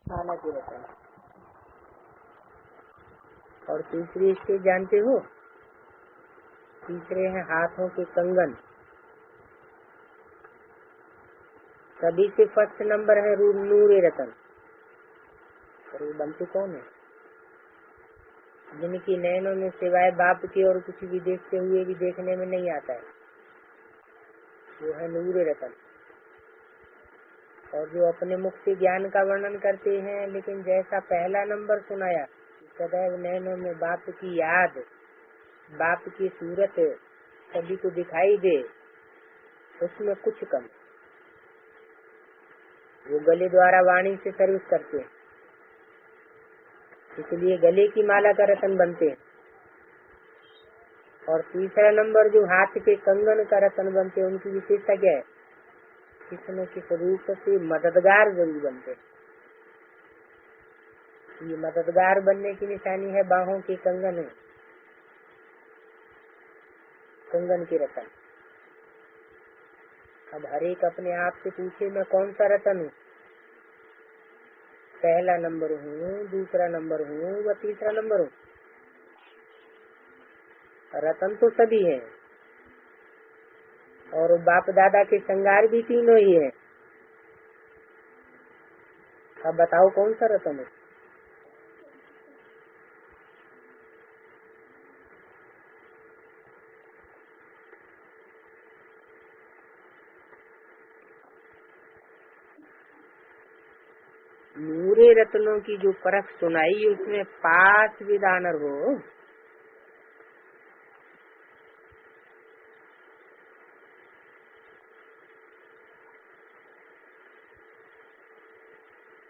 माला के रतन। और तीसरी स्टेज जानते हो, तीसरे हैं हाथों के कंगन। सभी से फर्स्ट नंबर है नूरे रतन। और वो बनते कौन है? जिनकी नैनों में सिवाय बाप के और कुछ भी देखते हुए भी देखने में नहीं आता है, वो है नूरे रतन। और जो अपने मुख से ज्ञान का वर्णन करते हैं, लेकिन जैसा पहला नंबर सुनाया, सदैव नैनों में बाप की याद, बाप की सूरत सभी को दिखाई दे, उसमें कुछ कम। वो गले द्वारा वाणी से सर्विस करते हैं, इसलिए गले की माला का रतन बनते हैं। और तीसरा नंबर जो हाथ के कंगन का रतन बनते हैं, उनकी विशेषता क्या है? किसी न किसी रूप से मददगार जरूर बनते हैं। ये मददगार बनने की निशानी है बाहों के कंगन है, कंगन की रतन। अब हर एक अपने आप से पूछे, मैं कौन सा रतन हूँ? पहला नंबर हूँ, दूसरा नंबर हूँ व तीसरा नंबर हूँ? रतन तो सभी है, और बाप दादा के श्रृंगार भी तीनों ही है। अब बताओ कौन सा रतन है? नूरे रत्नों की जो परख सुनाई, उसमें 5 विधानर हो।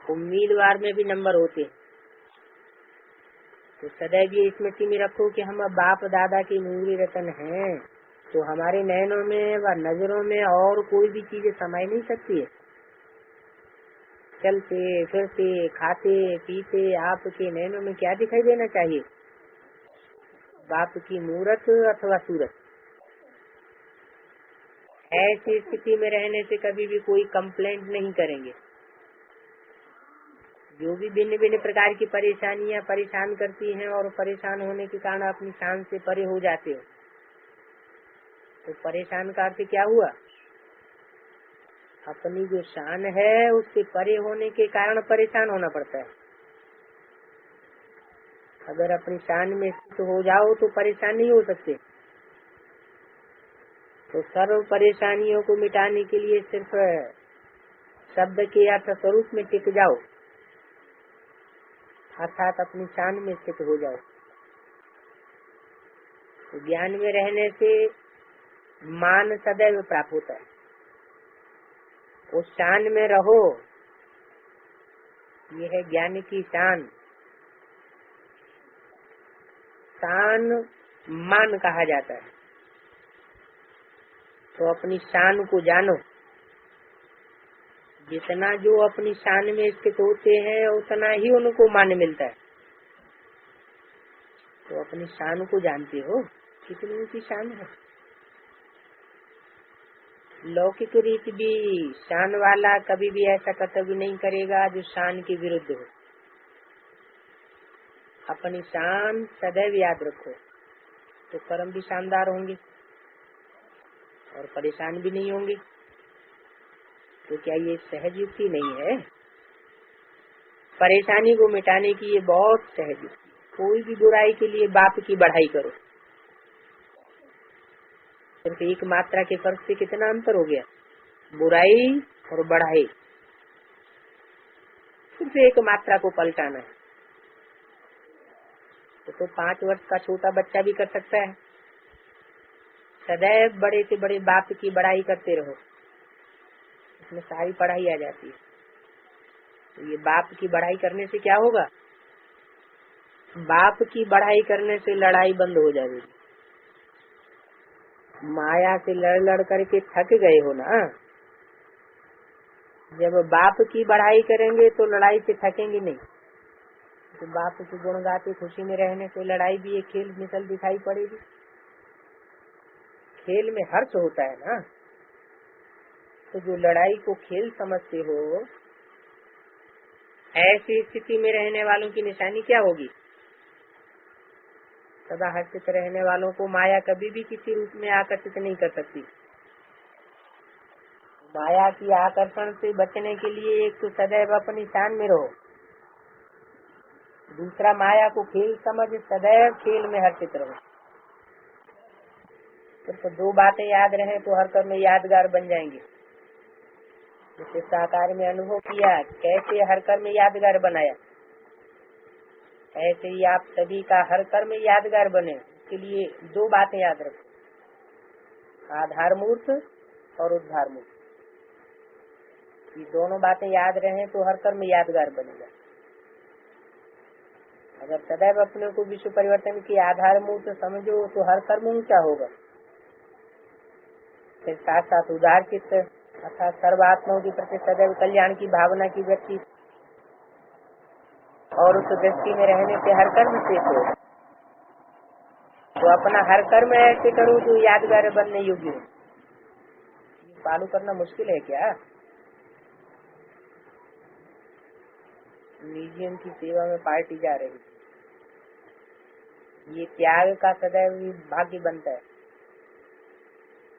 उम्मीदवार में भी नंबर होते, तो सदैव ये स्मृति में रखो कि हम अब बाप दादा की नूरे रतन हैं, तो हमारे नैनों में व नजरों में और कोई भी चीजें समाई नहीं सकती है। चलते फिरते खाते पीते आपके नैनों में क्या दिखाई देना चाहिए? बाप की मूरत अथवा सूरत। ऐसी स्थिति में रहने से कभी भी कोई कंप्लेंट नहीं करेंगे। जो भी भिन्न भिन्न प्रकार की परेशानियां परेशान करती हैं और परेशान होने के कारण अपनी शान से परे हो जाते हो, तो परेशान का अर्थ क्या हुआ? अपनी जो शान है उससे परे होने के कारण परेशान होना पड़ता है। अगर अपनी शान में स्थित हो जाओ तो परेशान नहीं हो सकते। तो सर्व परेशानियों को मिटाने के लिए सिर्फ शब्द के अर्थ स्वरूप में टिक जाओ, अर्थात अपनी शान में स्थित हो जाओ। तो ज्ञान में रहने से मान सदैव प्राप्त होता है। उस शान में रहो, ये है ज्ञान की शान। शान मान कहा जाता है। तो अपनी शान को जानो। जितना जो अपनी शान में स्थित होते हैं उतना ही उनको मान मिलता है। तो अपनी शान को जानते हो, कितनी ऊंची शान है। लौकिक रीति भी शान वाला कभी भी ऐसा कर्तव्य नहीं करेगा जो शान के विरुद्ध हो। अपनी शान सदैव याद रखो, तो कर्म भी शानदार होंगे और परेशान भी नहीं होंगे। तो क्या ये सहज युक्ति नहीं है? परेशानी को मिटाने की ये बहुत सहज युक्ति। कोई भी बुराई के लिए बाप की बढ़ाई करो। सिर्फ एक मात्रा के फर्क से कितना अंतर हो गया? बुराई और बढ़ाई, सिर्फ एक मात्रा को पलटाना है। तो 5 वर्ष का छोटा बच्चा भी कर सकता है। सदैव बड़े से बड़े बाप की बढ़ाई करते रहो, इसमें सारी पढ़ाई आ जाती है। तो ये बाप की बढ़ाई करने से क्या होगा? बाप की बढ़ाई करने से लड़ाई बंद हो जाएगी। माया से लड़ लड़ करके थक गए हो ना, जब बाप की बढ़ाई करेंगे तो लड़ाई से थकेंगे नहीं। तो बाप के गुण गाते खुशी में रहने से लड़ाई भी एक खेल मिसल दिखाई पड़ेगी। खेल में हर्ष होता है ना, तो जो लड़ाई को खेल समझते हो, ऐसी स्थिति में रहने वालों की निशानी क्या होगी? सदा हर्षित रहने वालों को माया कभी भी किसी रूप में आकर्षित नहीं कर सकती। माया की आकर्षण से बचने के लिए एक तो सदैव अपनी शान में रहो, दूसरा माया को खेल समझ सदैव खेल में हर्षित रहो। सिर्फ दो बातें याद रहे तो हर कर्म में यादगार बन जाएंगे। जिसे साकार में अनुभव किया कैसे हर कर्म में यादगार बनाया, ऐसे ही आप सभी का हर कर्म में यादगार बने। इसके लिए दो बातें याद रखो, आधार मूर्त और उद्धार मूर्त। ये दोनों बातें याद रहे तो हर कर्म में यादगार बनेगा। अगर सदैव अपने को विश्व परिवर्तन की आधार मूर्त समझो तो हर कर्म ऊंचा होगा। फिर साथ साथ उदार चित्त अर्थात सर्वात्माओं के प्रति सदैव कल्याण की भावना की व्यक्ति और उस दृष्टि में रहने से हर कर्म शेष हो। तो अपना हर कर्म ऐसे करो जो यादगार बनने योग्य हो। ये फॉलो करना मुश्किल है क्या? म्यूजियम की सेवा में पार्टी जा रही, ये त्याग का सदैव भाग्य बनता है।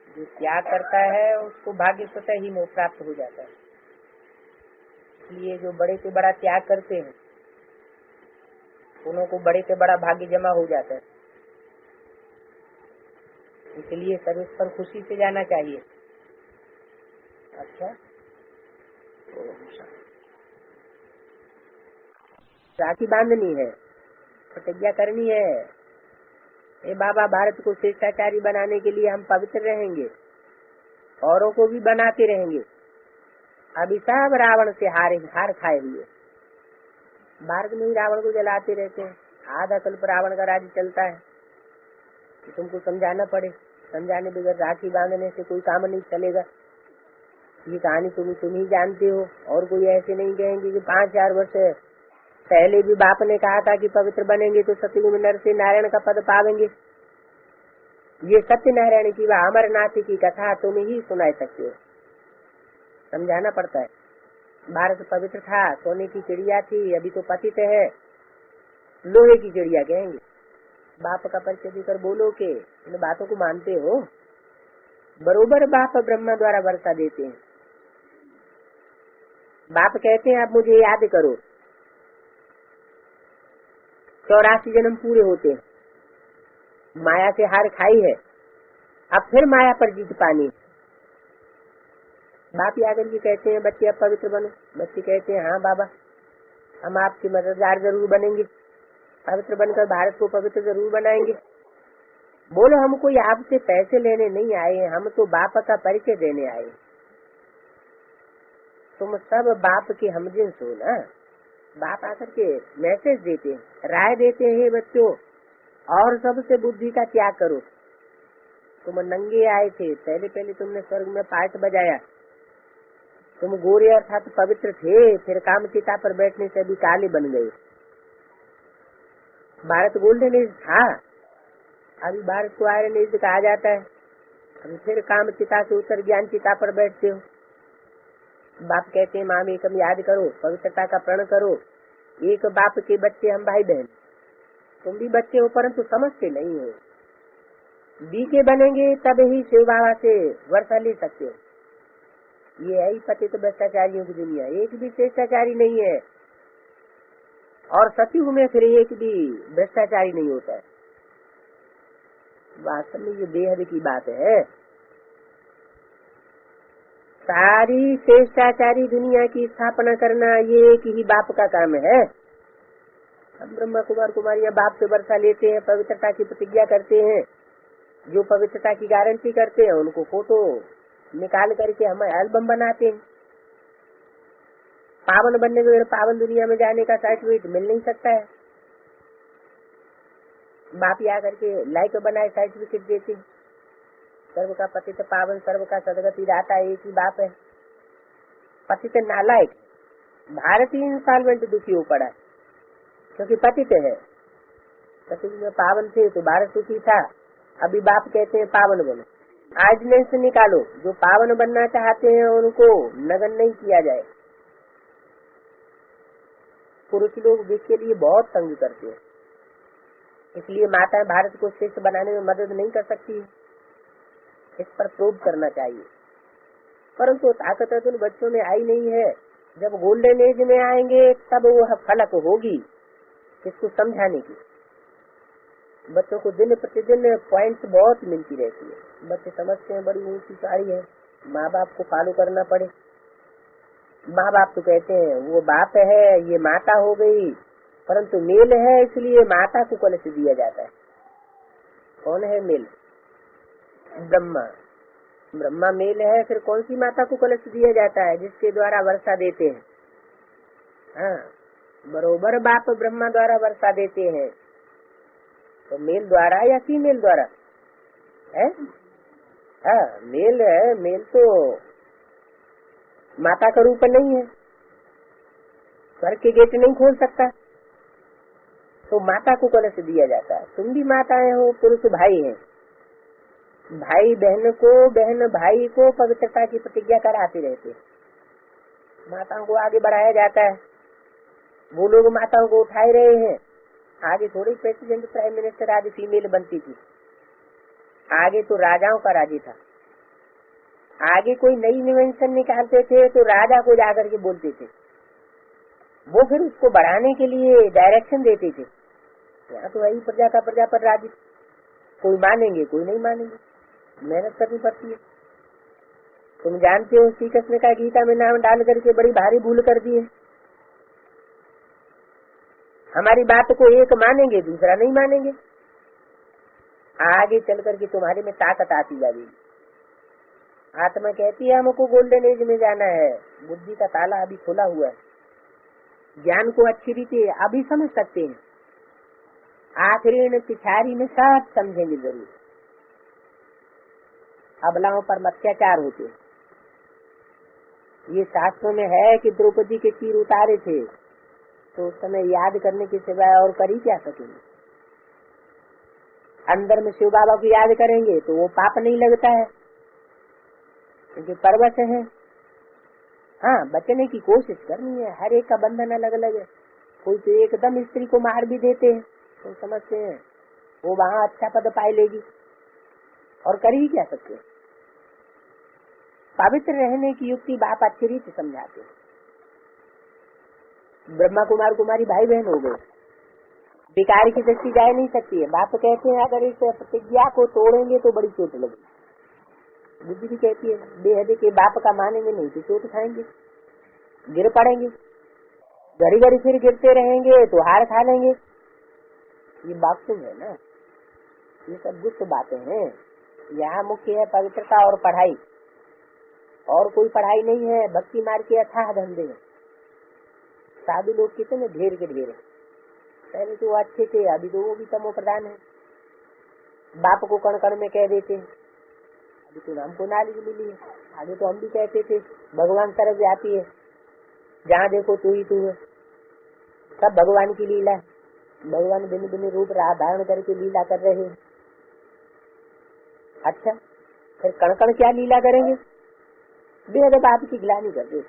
जो त्याग करता है उसको भाग्य स्वतः ही मोह प्राप्त हो जाता है। इसलिए जो बड़े से बड़ा त्याग करते हैं उन्हों को बड़े से बड़ा भाग्य जमा हो जाता है। इसलिए सर्विस पर खुशी से जाना चाहिए। अच्छा, राखी बांधनी है, प्रतिज्ञा करनी है। ए बाबा, भारत को शिष्टाचारी बनाने के लिए हम पवित्र रहेंगे, औरों को भी बनाते रहेंगे। अभी सब रावण से हार खाए हुए मार्ग में ही रावण को जलाते रहते हैं। आधा कल्प रावण का राज्य चलता है कि तुमको समझाना पड़े, समझाने बगैर राखी बांधने से कोई काम नहीं चलेगा। ये कहानी तुम ही जानते हो, और कोई ऐसे नहीं कहेंगे कि 5,000 वर्ष पहले भी बाप ने कहा था कि पवित्र बनेंगे तो सतयुग में नर से नारायण का पद पावेंगे। ये सत्य नारायण की व अमरनाथ की कथा तुम ही सुना सकते हो, समझाना पड़ता है। भारत पवित्र था, सोने की चिड़िया थी, अभी तो पतित है, लोहे की चिड़िया कहेंगे। बाप का परिचय देकर बोलो कि इन बातों को मानते हो। बरोबर बाप ब्रह्मा द्वारा वर्षा देते हैं। बाप कहते हैं आप मुझे याद करो, 84 जन्म पूरे होते हैं। माया से हार खाई है, अब फिर माया पर जीत पानी। बाप आकर के कहते हैं बच्चे अब पवित्र बनो। बच्चे कहते हैं हाँ बाबा, हम आपके मददगार जरूर बनेंगे, पवित्र बनकर भारत को पवित्र जरूर बनाएंगे। बोलो हम कोई आपसे पैसे लेने नहीं आए, हम तो बाप का परिचय देने आए। तुम सब बाप के हमजिन्स हो ना। बाप आकर के मैसेज देते हैं, राय देते हैं बच्चों, और सबसे बुद्धि का त्याग करो। तुम नंगे आए थे, पहले तुमने स्वर्ग में पार्ट बजाया। तुम गोरे अर्थात पवित्र थे, फिर काम चिता पर बैठने से भी काले बन गए। भारत गोल्डन एज था, अभी भारत को आयरन एज कहा जाता है। अभी फिर काम चिता से उतर ज्ञान चिता पर बैठते हो। बाप कहते हैं माम एकम याद करो, पवित्रता का प्रण करो। एक बाप के बच्चे हम भाई बहन, तुम भी बच्चे हो परंतु समझते नहीं हो। बीके बनेंगे तब ही शिव बाबा से वर्षा ले सकते हो। ये है ही पतित भ्रष्टाचारियों की दुनिया, एक भी शिष्टाचारी नहीं है, और सतयुग में फिर एक भी भ्रष्टाचारी नहीं होता है। वास्तव में ये बेहद की बात है। सारी शिष्टाचारी दुनिया की स्थापना करना ये एक ही बाप का काम है। हम ब्रह्मा कुमार कुमारियां बाप से वर्षा लेते हैं, पवित्रता की प्रतिज्ञा करते हैं। जो पवित्रता की गारंटी करते हैं उनको फोटो निकाल करके हम एल्बम बनाते हैं। पावन बनने के पावन दुनिया में जाने का सर्टिफिकेट मिल नहीं सकता है। बाप या करके लाइक बनाए सर्टिफिकेट देते हैं। सर्व का पतित पावन, सर्व का सदगति दाता एक ही बाप है। पतित नालायक, भारत ही इंस्टॉलमेंट दुखी हो पड़ा क्योंकि पतित है। सतयुग में पावन थे तो भारत सुखी था। अभी बाप कहते हैं पावन बनो। ऑर्डिनेंस निकालो, जो पावन बनना चाहते हैं उनको नगन नहीं किया जाए। पुरुष लोग जिसके लिए बहुत तंग करते हैं, इसलिए माताएं भारत को श्रेष्ठ बनाने में मदद नहीं कर सकती है। इस पर प्रूव करना चाहिए, परंतु ताकत उन बच्चों में आई नहीं है। जब गोल्डन एज में आएंगे तब वह फलक होगी इसको समझाने की। बच्चों को दिन प्रतिदिन पॉइंट्स बहुत मिलती रहती है। बच्चे समझते हैं बड़ी ऊंची साड़ी है, माँ बाप को फॉलो करना पड़े। माँ बाप तो कहते हैं वो बाप है, ये माता हो गई, परंतु मेल है इसलिए माता को कलश दिया जाता है। कौन है मेल? ब्रह्मा। ब्रह्मा मेल है, फिर कौन सी माता को कलश दिया जाता है? जिसके द्वारा वर्षा देते हैं। हाँ, बरोबर बाप ब्रह्मा द्वारा वर्षा देते हैं, तो मेल द्वारा या फीमेल द्वारा है? हाँ, मेल है। मेल तो माता का रूप नहीं है, स्वर्ग के गेट नहीं खोल सकता, तो माता को कलश दिया जाता है। तुम भी माताएं हो, पुरुष भाई हैं। भाई बहन को, बहन भाई को पवित्रता की प्रतिज्ञा कराते रहते हैं। माताओं को आगे बढ़ाया जाता है। वो लोग माताओं को उठाए रहे हैं। आगे थोड़ी प्रेसिडेंट प्राइम मिनिस्टर आदि फीमेल बनती थी, आगे तो राजाओं का राज्य था। आगे कोई नई इन्वेंशन निकालते थे तो राजा को जाकर के बोलते थे, वो फिर उसको बढ़ाने के लिए डायरेक्शन देते थे। यहाँ तो वही प्रजा का प्रजा पर राज्य, कोई मानेंगे कोई नहीं मानेंगे, मेहनत करनी पड़ती है। तुम जानते हो श्री कृष्ण का गीता में नाम डाल करके बड़ी भारी भूल कर दी है। हमारी बात को एक मानेंगे, दूसरा नहीं मानेंगे। आगे चल करके तुम्हारे में ताकत आती जाएगी। आत्मा कहती है हमको गोल्डन एज में जाना है। बुद्धि का ताला अभी खुला हुआ है, ज्ञान को अच्छी रीति अभी समझ सकते हैं, आखिरी में पिछाड़ी में सब समझेंगे जरूर। अबलाओं पर अत्याचार होते, ये शास्त्रों में है कि द्रौपदी के तीर उतारे थे, तो उस समय याद करने के सिवाय और कर ही क्या सकेंगे। अंदर में शिव बाबा को याद करेंगे तो वो पाप नहीं लगता है, क्योंकि पर्वत है। हाँ, बचने की कोशिश करनी है। हर एक का बंधन अलग अलग है। कोई तो एकदम स्त्री को मार भी देते हैं, तो समझते हैं वो वहाँ अच्छा पद पाए लेगी, और कर ही क्या सकते हैं। पवित्र रहने की युक्ति बाप अच्छी रीति समझाते हैं। ब्रह्मा कुमार कुमारी भाई बहन हो गए, बेकार की दृष्टि जा नहीं सकती है। बाप कहते हैं अगर इस प्रतिज्ञा को तोड़ेंगे तो बड़ी चोट लगेगी। बुद्धि भी कहती है बेहद के बाप का मानेंगे नहीं तो चोट खाएंगे, गिर पड़ेंगे, घड़ी घड़ी फिर गिरते रहेंगे तो हार खा लेंगे। ये बात तो है ना, ये सब गुप्त बातें हैं। यहाँ मुख्य है पवित्रता और पढ़ाई, और कोई पढ़ाई नहीं है। भक्ति मार्ग के अथाह धंधे हैं। साधु लोग कितने ढेर के ढेर है। पहले तो अच्छे थे, अभी तो वो भी तमो प्रधान है। बाप को कण कण में कह देते हैं। अभी तो हमको नाली मिली है, आगे तो हम भी कहते थे भगवान तरफ जाती है, जहाँ देखो तू ही तू है। सब भगवान की लीला है। भगवान भिन्न भिन्न रूप धारण करके लीला कर रहे हैं। अच्छा, फिर कण कण क्या लीला करेंगे? बेहद बाप की गिलानी कर दे,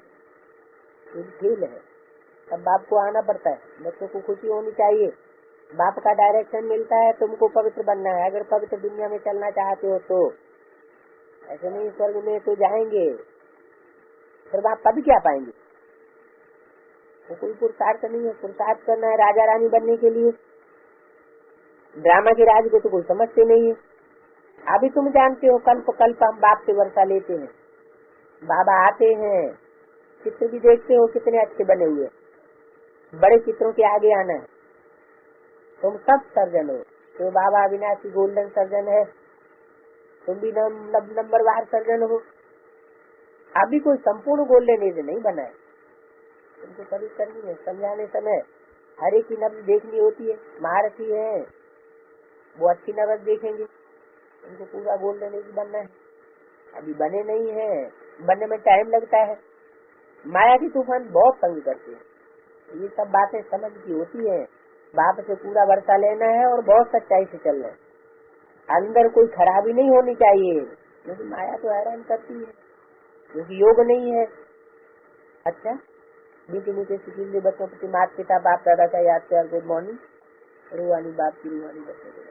खेल है। अब बाप को आना पड़ता है, बच्चों को खुशी होनी चाहिए। बाप का डायरेक्शन मिलता है, तुमको पवित्र बनना है। अगर पवित्र दुनिया में चलना चाहते हो तो ऐसे नहीं, स्वर्ग में तो जाएंगे, फिर बाप पद क्या पाएंगे? तो कोई पुरुषार्थ नहीं है। पुरुषार्थ करना है राजा रानी बनने के लिए। ड्रामा के राज को तो कोई समझते नहीं है। अभी तुम जानते हो कल्प कल्प हम बाप से वर्षा लेते हैं। बाबा आते हैं, चित्र भी देखते हो कितने अच्छे बने हुए। बड़े चित्रों के आगे आना है। तुम सब सर्जन हो, तो बाबा अविनाशी गोल्डन सर्जन है, तुम भी नंबरवार सर्जन हो। अभी कोई संपूर्ण गोल्डन एज नहीं बना है। तुमको सर्विस करनी है। समझाने समय हर एक की नब्ज देखनी होती है। महारथी है, वो अच्छी नब्ज देखेंगे। उनको पूरा गोल्डन एज बनना है। अभी बने नहीं है, बनने में टाइम लगता है। माया की तूफान बहुत तंग करते हैं। ये सब बातें समझ की होती है। बाप से पूरा वर्षा लेना है और बहुत सच्चाई से चलना है। अंदर कोई खराबी नहीं होनी चाहिए, क्योंकि माया तो हैरान करती है, क्योंकि योग नहीं है। अच्छा, मीठे मीठे सिकीले बच्चों प्रति माता पिता बाप दादा का याद प्यार गुड मॉर्निंग। रूहानी बाप की रूहानी बच्चों को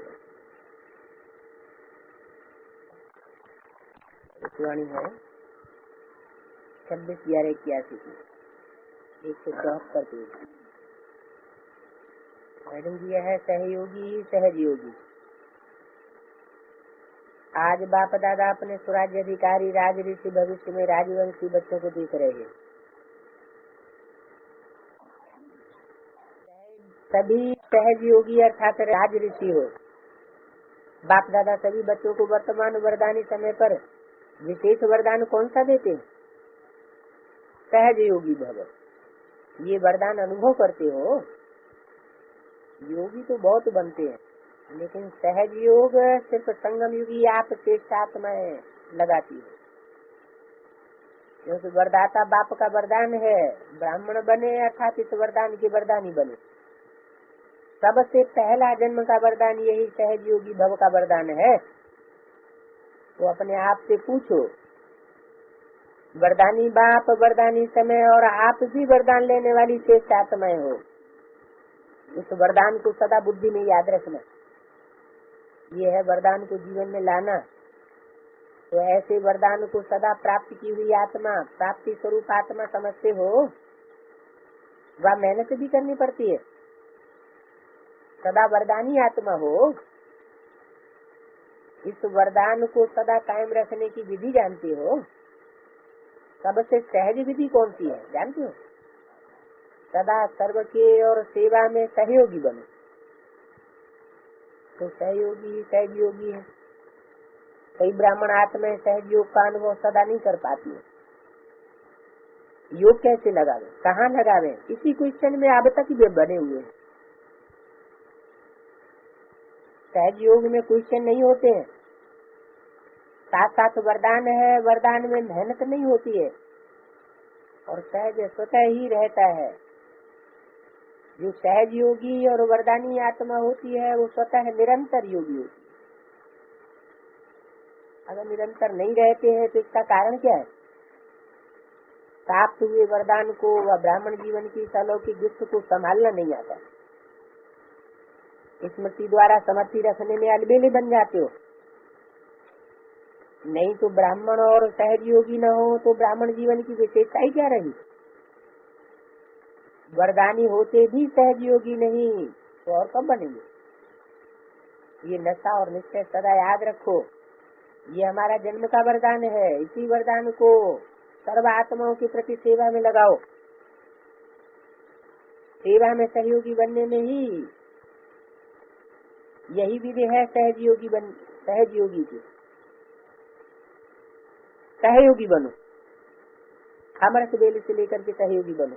रूहानी है 26/11/81 की 174 पेज। मैडम जी है सहयोगी सहज योगी। आज बाप दादा अपने स्वराज्य अधिकारी राज ऋषि भविष्य में राजवंशी बच्चों को देख रहे हैं। सभी सहज योगी अर्थात राज ऋषि हो। बाप दादा सभी बच्चों को वर्तमान वरदानी समय पर विशेष वरदान कौन सा देते हैं? सहज योगी भव। ये वरदान अनुभव करते हो। योगी तो बहुत बनते हैं, लेकिन सहज योग सिर्फ संगम योगी आप चेष्टात्माएं लगाती है। क्योंकि वरदाता बाप का वरदान है, ब्राह्मण बने अर्थात इस वरदान के वरदानी बने। सबसे पहला जन्म का वरदान यही सहज योगी भव का वरदान है। तो अपने आप से पूछो, वरदानी बाप वरदानी समय और आप भी वरदान लेने वाली श्रेष्ठ आत्माएं हो। इस वरदान को सदा बुद्धि में याद रखना। ये है वरदान को जीवन में लाना। तो ऐसे वरदान को सदा प्राप्त की हुई आत्मा, प्राप्ति स्वरूप आत्मा समझते हो। वह मेहनत भी करनी पड़ती है। सदा वरदानी आत्मा हो। इस वरदान को सदा कायम रखने की विधि जानते हो। सबसे सहज विधि कौन सी है जानते हो? सदा सर्व के और सेवा में सहयोगी बनो। तो सहयोगी सहज योगी है। कई ब्राह्मण आत्मा सहज योग का अनुभव सदा नहीं कर पाती है। योग कैसे लगावे, कहाँ लगावे, इसी क्वेश्चन में अब तक भी बने हुए हैं। सहज योग में क्वेश्चन नहीं होते हैं। साथ साथ वरदान है, वरदान में मेहनत नहीं होती है और सहज स्वतः ही रहता है। जो सहज योगी और वरदानी आत्मा होती है वो स्वतः निरंतर योगी होती है। अगर निरंतर नहीं रहते हैं तो इसका कारण क्या है? प्राप्त हुए वरदान को व ब्राह्मण जीवन की अलौकिक गिफ्ट को संभालना नहीं आता। स्मृति द्वारा समर्थी रखने में अलबेले बन जाते हो। नहीं तो ब्राह्मण और सहज योगी न हो तो ब्राह्मण जीवन की विशेषता ही क्या रही? वरदानी होते भी सहज योगी नहीं तो और कब बनेंगे? ये नशा और निश्चय सदा याद रखो। ये हमारा जन्म का वरदान है। इसी वरदान को सर्व आत्माओं के प्रति सेवा में लगाओ। सेवा में सहयोगी बनने में ही यही विधि है सहज योगी की। सहयोगी बनो। अमृत बेले से लेकर के सहयोगी बनो।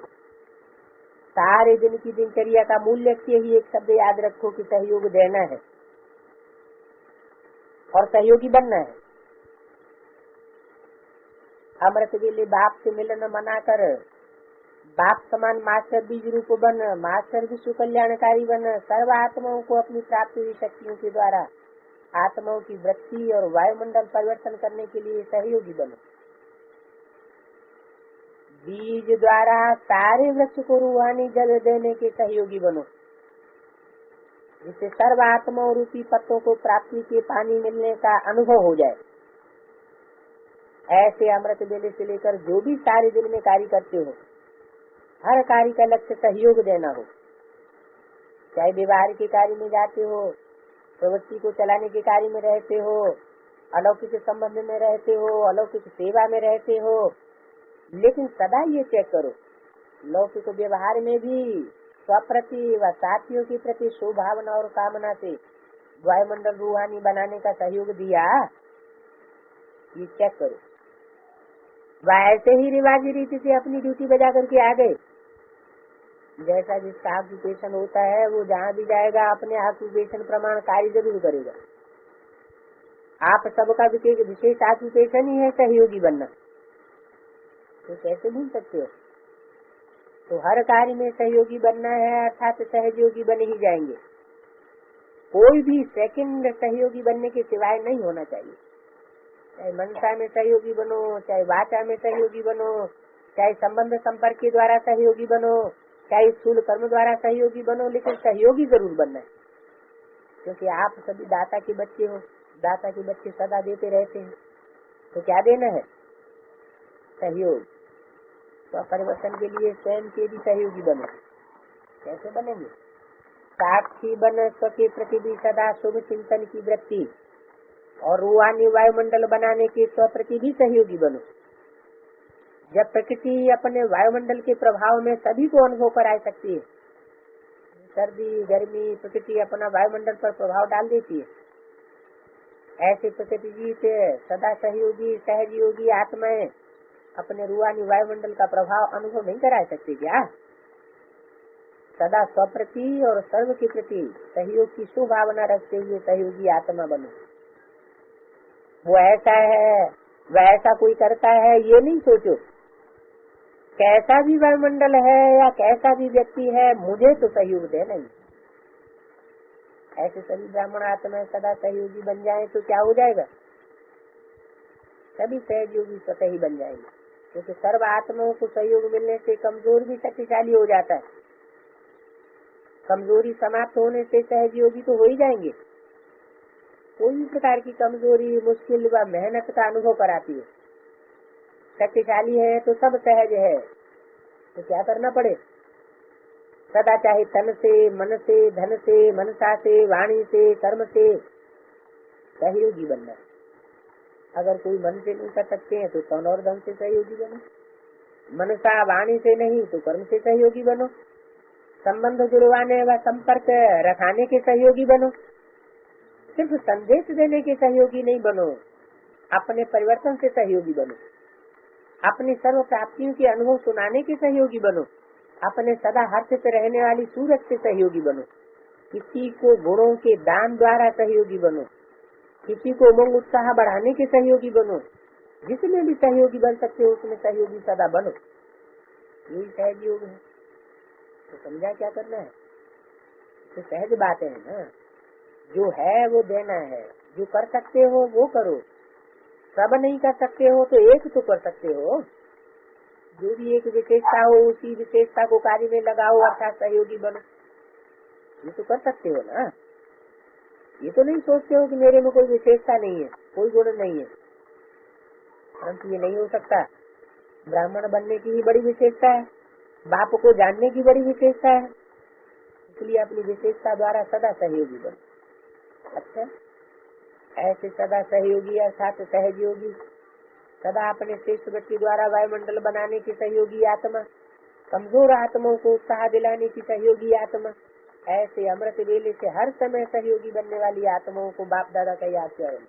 सारे दिन की दिनचर्या का मूल लक्ष्य ही एक शब्द याद रखो कि सहयोग देना है और सहयोगी बनना है। अमृत बेले बाप से मिलन मना कर बाप समान मास्टर बीज रूप बन, मास्टर विश्व कल्याणकारी बन, सर्व आत्माओं को अपनी प्राप्त हुई शक्तियों के द्वारा आत्माओं की वृत्ति और वायुमंडल परिवर्तन करने के लिए सहयोगी बनो। बीज द्वारा सारे वृक्ष को रूहानी जल देने के सहयोगी बनो, जिससे सर्व आत्माओं रूपी पत्तों को प्राप्ति के पानी मिलने का अनुभव हो जाए। ऐसे अमृत बेले से लेकर जो भी सारे दिन में कार्य करते हो, हर कार्य का लक्ष्य सहयोग देना हो। चाहे व्यवहार के कार्य में जाते हो, प्रवृत्ति को चलाने के कार्य में रहते हो, अलौकिक संबंध में रहते हो, अलौकिक सेवा में रहते हो, लेकिन सदा ये चेक करो लौकिक व्यवहार में भी स्वप्रति व साथियों के प्रति शुभावना और कामना से वायुमंडल रूहानी बनाने का सहयोग दिया। ये चेक करो। वह ऐसे ही रिवाजी रीति से अपनी ड्यूटी बजा करके आ गए। जैसा जिसका ऑक्यूपेशन होता है वो जहाँ भी जाएगा अपने ऑक्यूपेशन प्रमाण कार्य जरूर करेगा। आप सबका विशेष ऑक्यूपेशन ही है सहयोगी बनना, तो कैसे भूल सकते हो? तो हर कार्य में सहयोगी बनना है अर्थात सहयोगी बने ही जाएंगे। कोई भी सेकंड सहयोगी बनने के सिवाय नहीं होना चाहिए। चाहे मनसा में सहयोगी बनो, चाहे वाचा में सहयोगी बनो, चाहे संबंध संपर्क के द्वारा सहयोगी बनो, चाहे स्थूल कर्म द्वारा सहयोगी बनो, लेकिन सहयोगी जरूर बनना है, क्योंकि आप सभी दाता के बच्चे हो। दाता के बच्चे सदा देते रहते हैं, तो क्या देना है? सहयोग। तो परिवर्तन के लिए स्वयं के भी सहयोगी बनो। कैसे बनेंगे? साक्षी बन स्वके प्रति भी सदा शुभ चिंतन की वृत्ति, और रूहानी वायुमंडल बनाने के स्व प्रति भी सहयोगी बनो। जब प्रकृति अपने वायुमंडल के प्रभाव में सभी को अनुभव कराई सकती है, सर्दी गर्मी प्रकृति अपना वायुमंडल पर प्रभाव डाल देती है, ऐसे प्रकृति जी से सदा सहयोगी सहयोगी आत्माएं अपने रूहानी वायुमंडल का प्रभाव अनुभव नहीं करा सकती क्या? सदा स्वप्रति और सर्व के प्रति सहयोग की सुभावना रखते हुए सहयोगी आत्मा बनो। वो ऐसा है, वह ऐसा कोई करता है, ये नहीं सोचो। कैसा भी वायुमंडल है या कैसा भी व्यक्ति है, मुझे तो सहयोग देना ही। ऐसे सभी ब्राह्मण आत्मा सदा सहयोगी बन जाए तो क्या हो जाएगा? सभी सहयोगी स्वतः ही बन जाएंगे, क्योंकि सर्व आत्माओं को सहयोग मिलने से कमजोर भी शक्तिशाली हो जाता है। कमजोरी समाप्त होने से सहयोगी तो हो ही जाएंगे। कोई भी प्रकार की कमजोरी, मुश्किल व मेहनत का अनुभव कराती है। शक्तिशाली है तो सब सहज है, तो क्या करना पड़े? सदा चाहे तन से, मन से, धन से, मनसा से, वाणी से, कर्म से सहयोगी बनना। अगर कोई मन से नहीं कर सकते हैं तो तन और धन से सहयोगी बनो। मनसा वाणी से नहीं तो कर्म से सहयोगी बनो। संबंध जुड़वाने व संपर्क रखाने के सहयोगी बनो। सिर्फ संदेश देने के सहयोगी नहीं बनो, अपने परिवर्तन से सहयोगी बनो। अपनी सर्व प्राप्तियों के अनुभव सुनाने के सहयोगी बनो। अपने सदा हर्षित रहने वाली सूरत से सहयोगी बनो। किसी को गुणों के दान द्वारा सहयोगी बनो। किसी को उमंग उत्साह बढ़ाने के सहयोगी बनो। जिसमें भी सहयोगी बन सकते हो उसमें सहयोगी सदा बनो। यही सहयोग है। तो समझा क्या करना है? तो सहज बातें है ना, जो है वो देना है। जो कर सकते हो वो करो, सब नहीं कर सकते हो तो एक तो कर सकते हो। जो भी एक विशेषता हो उसी विशेषता को कार्य में लगाओ, अर्थात सहयोगी बनो। ये तो कर सकते हो ना। ये तो नहीं सोचते हो कि मेरे में कोई विशेषता नहीं है, कोई गुण नहीं है, परंतु ये नहीं हो सकता। ब्राह्मण बनने की ही बड़ी विशेषता है, बाप को जानने की बड़ी विशेषता है, इसलिए अपनी विशेषता द्वारा सदा सहयोगी बनो। अच्छा, ऐसे सदा सहयोगी अर्थात सहयोगी, सदा अपने श्रेष्ठ व्यक्ति द्वारा वायुमंडल बनाने की सहयोगी आत्मा, कमजोर आत्माओं को उत्साह दिलाने की सहयोगी आत्मा, ऐसे अमृत वेले से हर समय सहयोगी बनने वाली आत्माओं को बाप दादा का याद करें।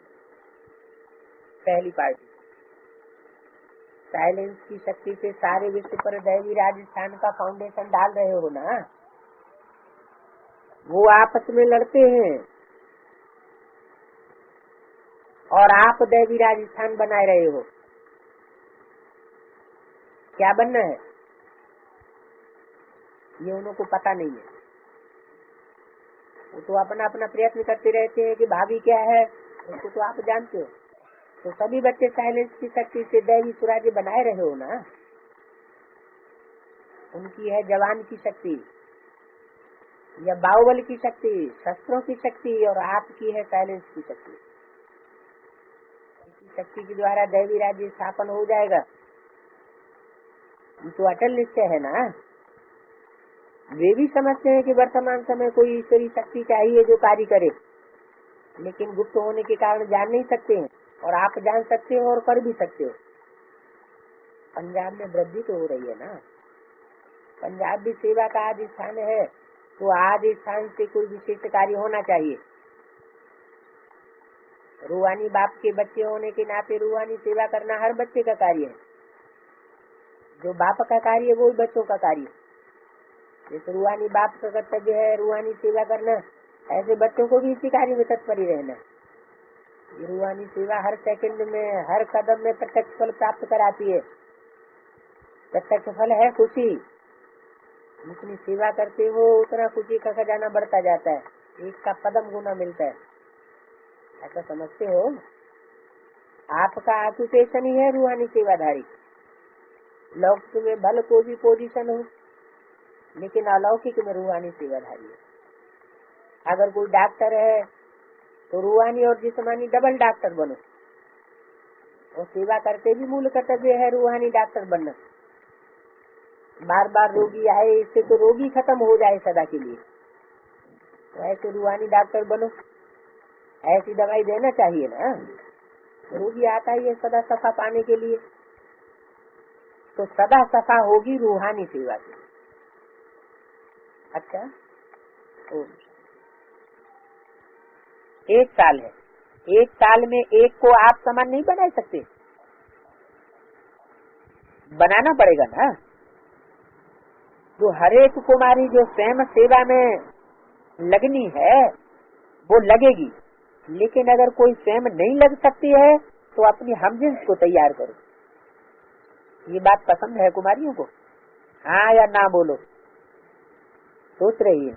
पहली पार्टी, साइलेंस की शक्ति से सारे विश्व पर दैवी राजस्थान का फाउंडेशन डाल रहे हो ना। वो आपस में लड़ते हैं और आप दैवी राजस्थान बनाए रहे हो। क्या बनना है ये उनको पता नहीं है। वो तो अपना अपना प्रयत्न करते रहते हैं कि भाभी क्या है, उसको तो आप जानते हो। तो सभी बच्चे साइलेंस की शक्ति से दैवी स्वराज्य बनाए रहे हो ना। उनकी है जवान की शक्ति या बाहुबल की शक्ति, शस्त्रों की शक्ति, और आपकी है साइलेंस की शक्ति। इसी शक्ति के द्वारा दैवी राज्य स्थापन हो जाएगा। तो अटल निश्चय है ना। वे भी समझते हैं कि वर्तमान समय कोई ईश्वरी शक्ति चाहिए जो कार्य करे, लेकिन गुप्त होने के कारण जान नहीं सकते हैं, और आप जान सकते हो और कर भी सकते हो। पंजाब में वृद्धि तो हो रही है ना। पंजाब भी सेवा का आदि स्थान है, तो आदि स्थान से कोई विशेष कार्य होना चाहिए। रूहानी बाप के बच्चे होने के नाते रूहानी सेवा करना हर बच्चे का कार्य है। जो बाप का कार्य है वो ही बच्चों का कार्य है। जैसे रूहानी बाप का कर्तव्य है रूहानी सेवा करना, ऐसे बच्चों को भी इसी कार्य में तत्पर ही रहना। ये रूहानी सेवा हर सेकंड में, हर कदम में प्रत्यक्ष फल प्राप्त कराती है। प्रत्यक्ष फल है खुशी। जितनी सेवा करते हो उतना खुशी का खजाना बढ़ता जाता है, एक का पदम गुना मिलता है। ऐसा समझते हो? आपका ऑक्यूपेशन ही है रूहानी सेवाधारी। लौकिक में भले कोई भी पोजीशन हो, लेकिन अलौकिक में रूहानी सेवाधारी है। अगर कोई डॉक्टर है तो रूहानी और जिस्मानी डबल डॉक्टर बनो, और सेवा करते भी मूल कर्तव्य है रूहानी डॉक्टर बनना। बार बार रोगी आए, इससे तो रोगी खत्म हो जाए सदा के लिए, तो ऐसे रूहानी डॉक्टर बनो, ऐसी दवाई देना चाहिए ना। रोगी आता ही है सदा सफा पाने के लिए, तो सदा सफा होगी रूहानी सेवा से। अच्छा, एक साल है, एक साल में एक को आप समान नहीं बना सकते, बनाना पड़ेगा ना। तो हरेक कुमारी जो स्वयं सेवा में लगनी है वो लगेगी, लेकिन अगर कोई स्वयं नहीं लग सकती है तो अपनी हमजिन्स को तैयार करो। ये बात पसंद है कुमारियों को? हाँ या ना बोलो, सोच रही है।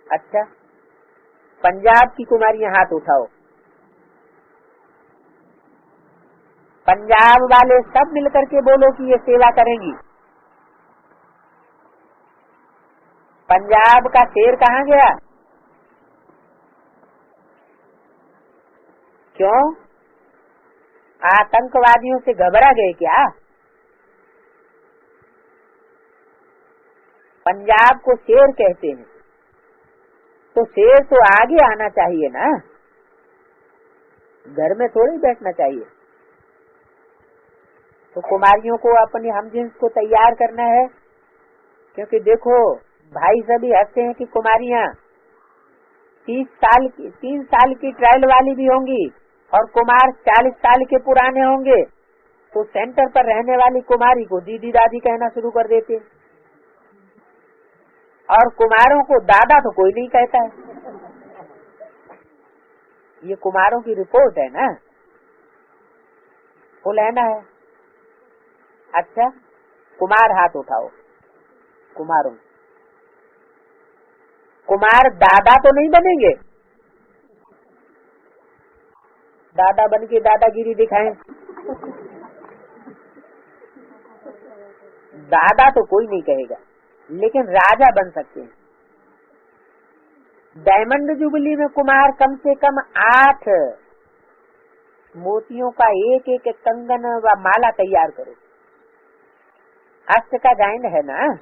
अच्छा, पंजाब की कुमारियां हाथ उठाओ। पंजाब वाले सब मिलकर के बोलो कि ये सेवा करेंगी। पंजाब का शेर कहाँ गया? क्यों? आतंकवादियों से घबरा गए क्या? पंजाब को शेर कहते हैं, तो शेर तो आगे आना चाहिए ना, घर में थोड़ी बैठना चाहिए। तो कुमारियों को अपनी हमजिन्स को तैयार करना है, क्योंकि देखो भाई सभी हंसते हैं कि कुमारियां 3 साल की ट्रायल वाली भी होंगी और कुमार 40 साल के पुराने होंगे, तो सेंटर पर रहने वाली कुमारी को दीदी दादी कहना शुरू कर देते हैं, और कुमारों को दादा तो कोई नहीं कहता है। ये कुमारों की रिपोर्ट है ना, वो लेना है। अच्छा, कुमार हाथ उठाओ। कुमारों, कुमार दादा तो नहीं बनेंगे? दादा बन के दादागिरी दिखाएं? दादा तो कोई नहीं कहेगा, लेकिन राजा बन सकते हैं। डायमंड जुबली में कुमार कम से कम 8 मोतियों का एक एक कंगन व माला तैयार करो। अष्ट का गायन है ना,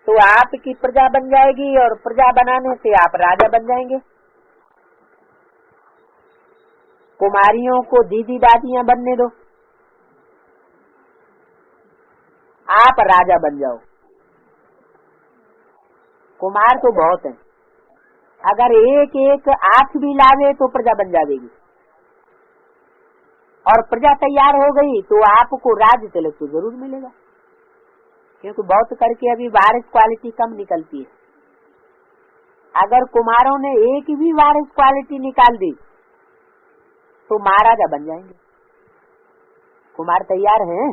तो आपकी प्रजा बन जाएगी, और प्रजा बनाने से आप राजा बन जाएंगे। कुमारियों को दीदी दादियां बनने दो, आप राजा बन जाओ। कुमार तो बहुत हैं, अगर एक एक 8 भी लावे तो प्रजा बन जाएगी, और प्रजा तैयार हो गई तो आपको राज तिलक तो जरूर मिलेगा, क्योंकि बहुत करके अभी वारिस क्वालिटी कम निकलती है। अगर कुमारों ने एक भी वारिस क्वालिटी निकाल दी तो महाराजा बन जाएंगे। कुमार तैयार हैं?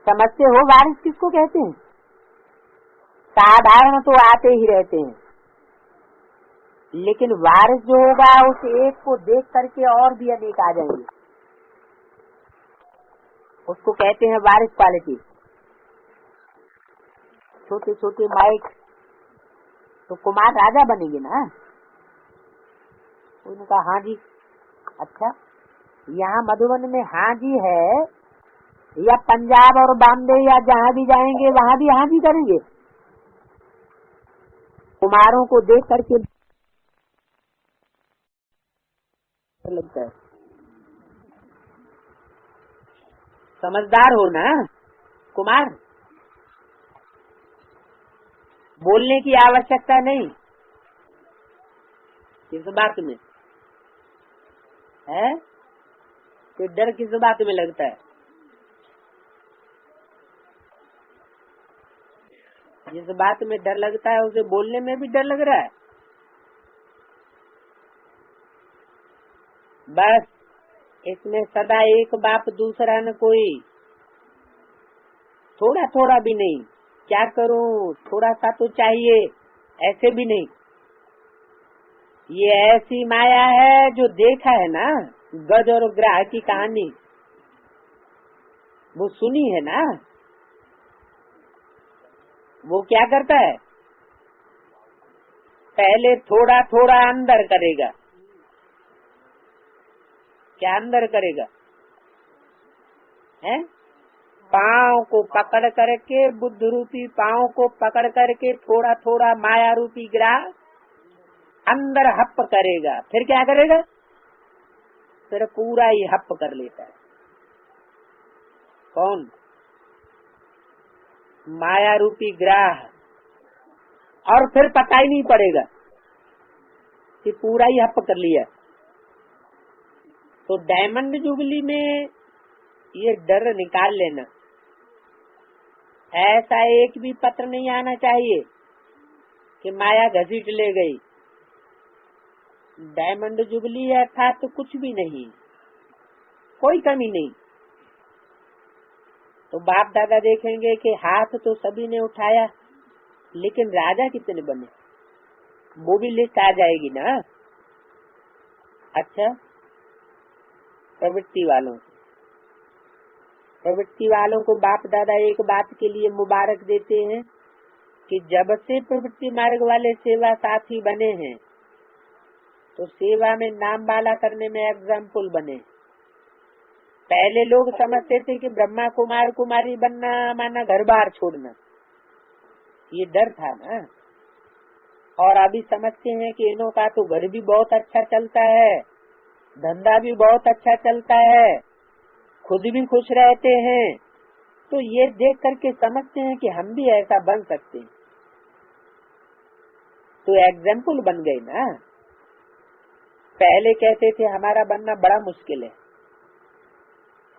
समझते हो वारिस किसको कहते हैं? साधारण तो आते ही रहते हैं, लेकिन वारिस जो होगा उस एक को देख करके और भी अनेक आ जाएंगे, उसको कहते हैं वारिस क्वालिटी। छोटे छोटे माइक, तो कुमार राजा बनेंगे ना। उन्होंने कहा हाँ जी। अच्छा, यहाँ मधुबन में हाँ जी है, या पंजाब और बॉम्बे या जहाँ भी जाएंगे वहाँ भी हाँ जी करेंगे? कुमारों को देख करके लगता है। समझदार हो ना कुमार, बोलने की आवश्यकता नहीं किस बात में है, तो डर किस बात में लगता है? जिस बात में डर लगता है उसे बोलने में भी डर लग रहा है। बस इसमें सदा एक बाप दूसरा न कोई, थोड़ा थोड़ा भी नहीं, क्या करूं थोड़ा सा तो चाहिए, ऐसे भी नहीं। ये ऐसी माया है जो देखा है ना, गज और ग्राह की कहानी, वो सुनी है ना, वो क्या करता है, पहले थोड़ा थोड़ा अंदर करेगा। क्या अंदर करेगा, है पाँव को पकड़ करके, बुद्ध रूपी पाँव को पकड़ करके थोड़ा थोड़ा माया रूपी ग्रास अंदर हप करेगा। फिर क्या करेगा, फिर पूरा ही हप कर लेता है। कौन, माया रूपी ग्राह। और फिर पता ही नहीं पड़ेगा कि पूरा ही हप कर लिया। तो डायमंड जुबली में ये डर निकाल लेना, ऐसा एक भी पत्र नहीं आना चाहिए कि माया घसीट ले गई। डायमंड जुबली अर्थात तो कुछ भी नहीं, कोई कमी नहीं। तो बाप दादा देखेंगे कि हाथ तो सभी ने उठाया, लेकिन राजा कितने बने, वो भी लिस्ट आ जाएगी ना। अच्छा, प्रवृत्ति वालों को बाप दादा एक बात के लिए मुबारक देते हैं कि जब से प्रवृत्ति मार्ग वाले सेवा साथी बने हैं तो सेवा में नाम वाला करने में एग्जाम्पल बने। पहले लोग समझते थे कि ब्रह्मा कुमार कुमारी बनना माना घर बार छोड़ना, ये डर था ना। और अभी समझते हैं कि इन्हों का तो घर भी बहुत अच्छा चलता है, धंधा भी बहुत अच्छा चलता है, खुद भी खुश रहते हैं। तो ये देख करके समझते हैं कि हम भी ऐसा बन सकते हैं, तो एग्जाम्पल बन गए ना। पहले कहते थे हमारा बनना बड़ा मुश्किल है,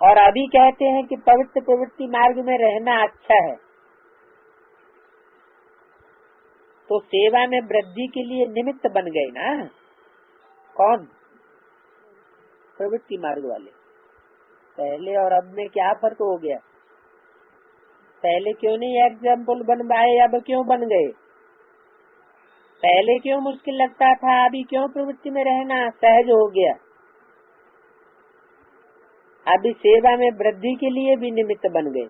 और अभी कहते हैं कि पवित्र प्रवृत्ति मार्ग में रहना अच्छा है। तो सेवा में वृद्धि के लिए निमित्त बन गए ना। कौन, प्रवृत्ति मार्ग वाले। पहले और अब में क्या फर्क हो गया, पहले क्यों नहीं एग्जाम्पल बन पाए, अब क्यों बन गए। पहले क्यों मुश्किल लगता था, अभी क्यों प्रवृत्ति में रहना सहज हो गया। अभी सेवा में वृद्धि के लिए भी निमित्त बन गए।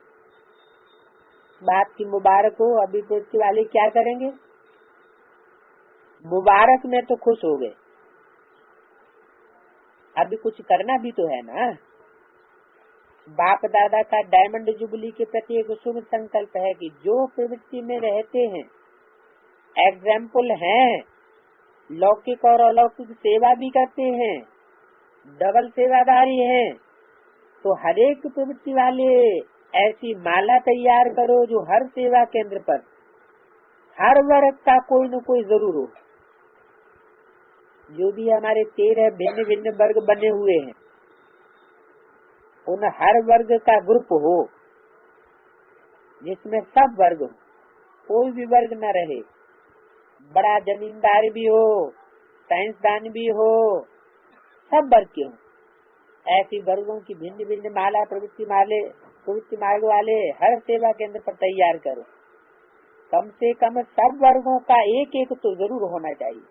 बात की मुबारक हो। अभी प्रवृत्ति वाले क्या करेंगे, मुबारक में तो खुश हो गए, अभी कुछ करना भी तो है ना। बाप दादा का डायमंड जुबली के प्रति एक शुभ संकल्प है कि जो प्रवृत्ति में रहते हैं, एग्जाम्पल हैं, लौकिक और अलौकिक सेवा भी करते हैं, डबल सेवादारी हैं, तो हर एक प्रवृत्ति वाले ऐसी माला तैयार करो जो हर सेवा केंद्र पर हर वर्ग का कोई न कोई जरूर हो। जो भी हमारे 13 भिन्न भिन्न वर्ग बने हुए हैं, उन हर वर्ग का ग्रुप हो जिसमें सब वर्ग हो, कोई भी वर्ग न रहे। बड़ा जमींदार भी हो, साइंसदान भी हो, सब वर्ग के हो। ऐसी वर्गों की भिन्न भिन्न माला प्रवृत्ति मार्ग वाले हर सेवा केंद्र पर तैयार करो। कम से कम सब वर्गों का एक एक तो जरूर होना चाहिए,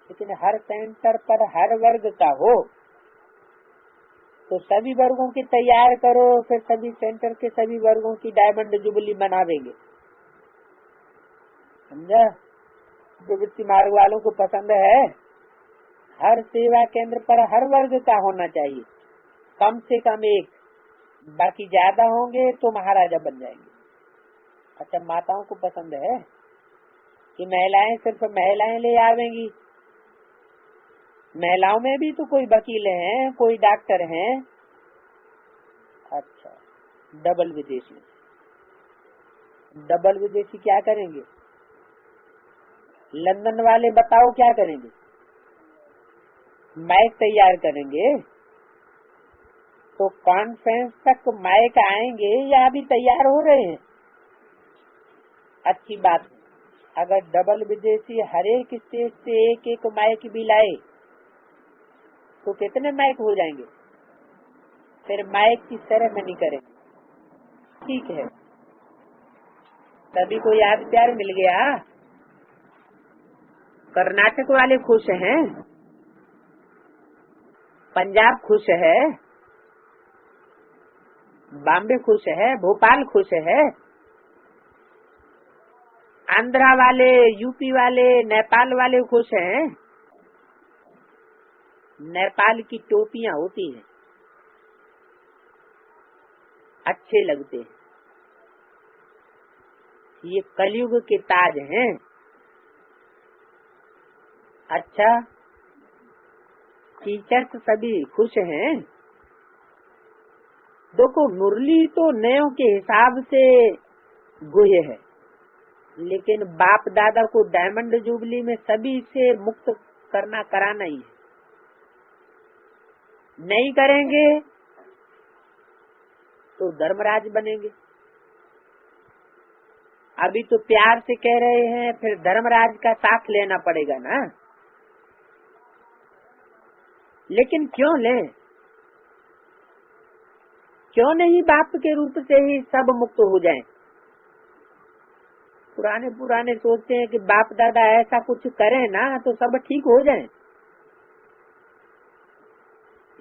लेकिन हर सेंटर पर हर वर्ग का हो। तो सभी वर्गों की तैयार करो, फिर सभी सेंटर के सभी वर्गों की डायमंड जुबली मनावेंगे। समझा। प्रवृत्ति मार्ग वालों को पसंद है हर सेवा केंद्र पर हर वर्ग का होना चाहिए, कम से कम एक, बाकी ज्यादा होंगे तो महाराजा बन जाएंगे। अच्छा, माताओं को पसंद है कि महिलाएं सिर्फ महिलाएं ले आवेंगी। महिलाओं में भी तो कोई वकील हैं, कोई डॉक्टर हैं। अच्छा, डबल विदेशी क्या करेंगे, लंदन वाले बताओ क्या करेंगे, माइक तैयार करेंगे। तो कॉन्फ्रेंस तक माइक आएंगे या अभी तैयार हो रहे हैं। अच्छी बात है। अगर डबल विदेशी हर एक स्टेज से एक एक माइक भी लाए तो कितने माइक हो जाएंगे। फिर माइक की सेरेमनी करेंगे। ठीक है, सभी को याद प्यार मिल गया। कर्नाटक वाले खुश हैं, पंजाब खुश है, बॉम्बे खुश है, भोपाल खुश है, आंध्रा वाले, यूपी वाले, नेपाल वाले खुश हैं। नेपाल की टोपियां होती हैं, अच्छे लगते हैं, ये कलयुग के ताज हैं। अच्छा, टीचर्स सभी खुश हैं। देखो, मुरली तो नयों के हिसाब से गुह्य है, लेकिन बाप दादा को डायमंड जुबली में सभी से मुक्त कराना ही है। नहीं करेंगे तो धर्मराज बनेंगे। अभी तो प्यार से कह रहे हैं, फिर धर्मराज का साथ लेना पड़ेगा ना। लेकिन क्यों लें? क्यों नहीं बाप के रूप से ही सब मुक्त हो जाएं? पुराने सोचते हैं कि बाप दादा ऐसा कुछ करें ना तो सब ठीक हो जाएं।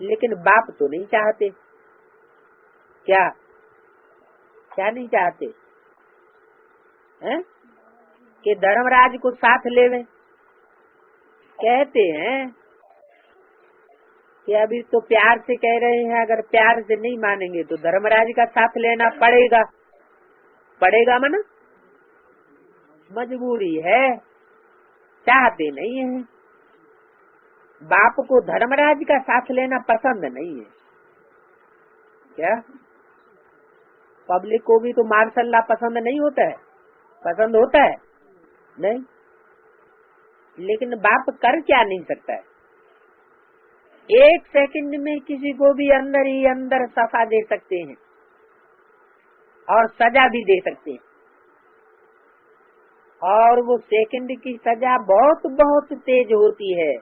लेकिन बाप तो नहीं चाहते। क्या नहीं चाहते हैं कि धर्मराज को साथ लेवे। कहते हैं कि अभी तो प्यार से कह रहे हैं, अगर प्यार से नहीं मानेंगे तो धर्मराज का साथ लेना पड़ेगा मना मजबूरी है, चाहते नहीं है। बाप को धर्मराज का साथ लेना पसंद नहीं है। क्या पब्लिक को भी तो मार्शल लॉ पसंद नहीं होता है? पसंद होता है नहीं, लेकिन बाप कर क्या नहीं सकता है? एक सेकंड में किसी को भी अंदर ही अंदर सफा दे सकते हैं और सजा भी दे सकते हैं, और वो सेकंड की सजा बहुत बहुत तेज होती है।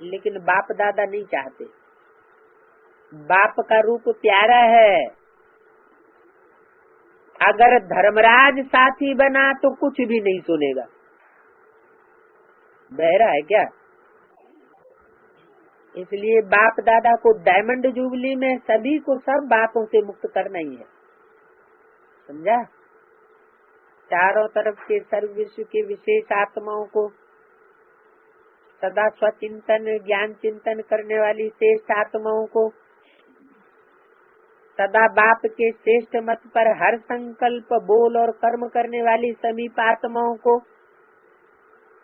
लेकिन बाप दादा नहीं चाहते। बाप का रूप प्यारा है। अगर धर्मराज साथी बना तो कुछ भी नहीं सुनेगा। बहरा है क्या? इसलिए बाप दादा को डायमंड जुबली में सभी को सब बातों से मुक्त करना ही है। समझा? चारों तरफ के सर्व विश्व के विशेष आत्माओं को सदा स्वचिंतन ज्ञान चिंतन करने वाली श्रेष्ठ आत्माओं को, सदा बाप के श्रेष्ठ मत पर हर संकल्प बोल और कर्म करने वाली समीप आत्माओं को,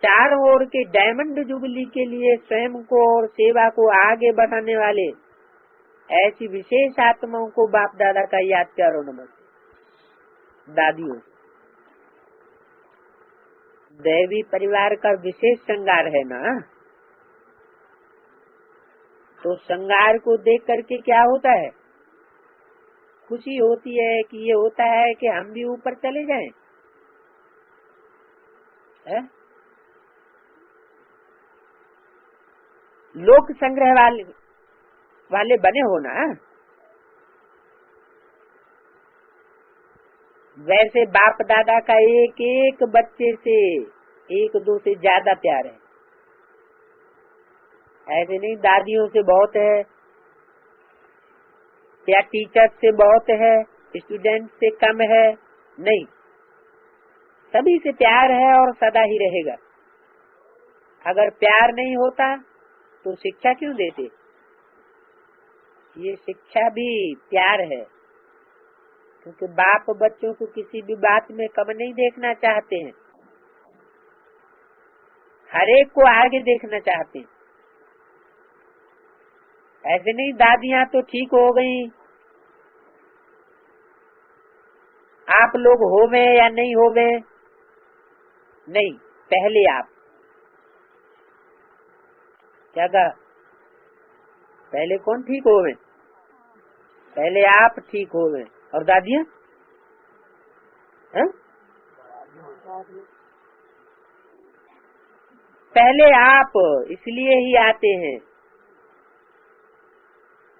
चारों ओर के डायमंड जुबली के लिए स्वयं को और सेवा को आगे बढ़ाने वाले ऐसी विशेष आत्माओं को बाप दादा का याद करो। नमस्ते। दादियों, दैवी परिवार का विशेष श्रृंगार है ना, तो श्रृंगार को देख करके क्या होता है? खुशी होती है कि ये होता है कि हम भी ऊपर चले जाएं, है? लोक संग्रह वाले बने हो ना। वैसे बाप दादा का एक एक बच्चे से एक दो से ज्यादा प्यार है। ऐसे नहीं दादियों से बहुत है या टीचर से बहुत है, स्टूडेंट से कम है, नहीं, सभी से प्यार है और सदा ही रहेगा। अगर प्यार नहीं होता तो शिक्षा क्यों देते? ये शिक्षा भी प्यार है, क्योंकि बाप बच्चों को किसी भी बात में कम नहीं देखना चाहते हैं, हर एक को आगे देखना चाहते हैं। ऐसे नहीं दादियाँ तो ठीक हो गई, आप लोग होवे या नहीं होवे, नहीं, पहले आप। क्या कहा? पहले कौन ठीक होवे? पहले आप ठीक होवे। और दादियाँ? पहले आप, इसलिए ही आते हैं।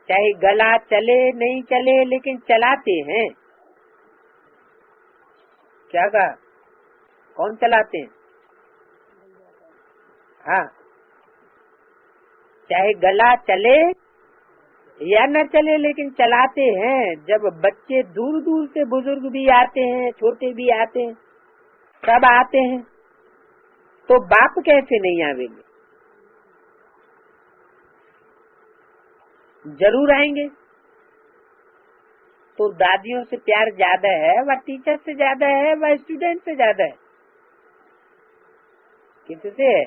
चाहे गला चले नहीं चले, लेकिन चलाते हैं। क्या कहा? कौन चलाते हैं? हाँ, चाहे गला चले या न चले लेकिन चलाते हैं। जब बच्चे दूर दूर से, बुजुर्ग भी आते हैं, छोटे भी आते हैं, सब आते हैं, तो बाप कैसे नहीं आवेंगे? जरूर आएंगे। तो दादियों से प्यार ज्यादा है, वह टीचर से ज्यादा है, वह स्टूडेंट से ज्यादा है? किससे है?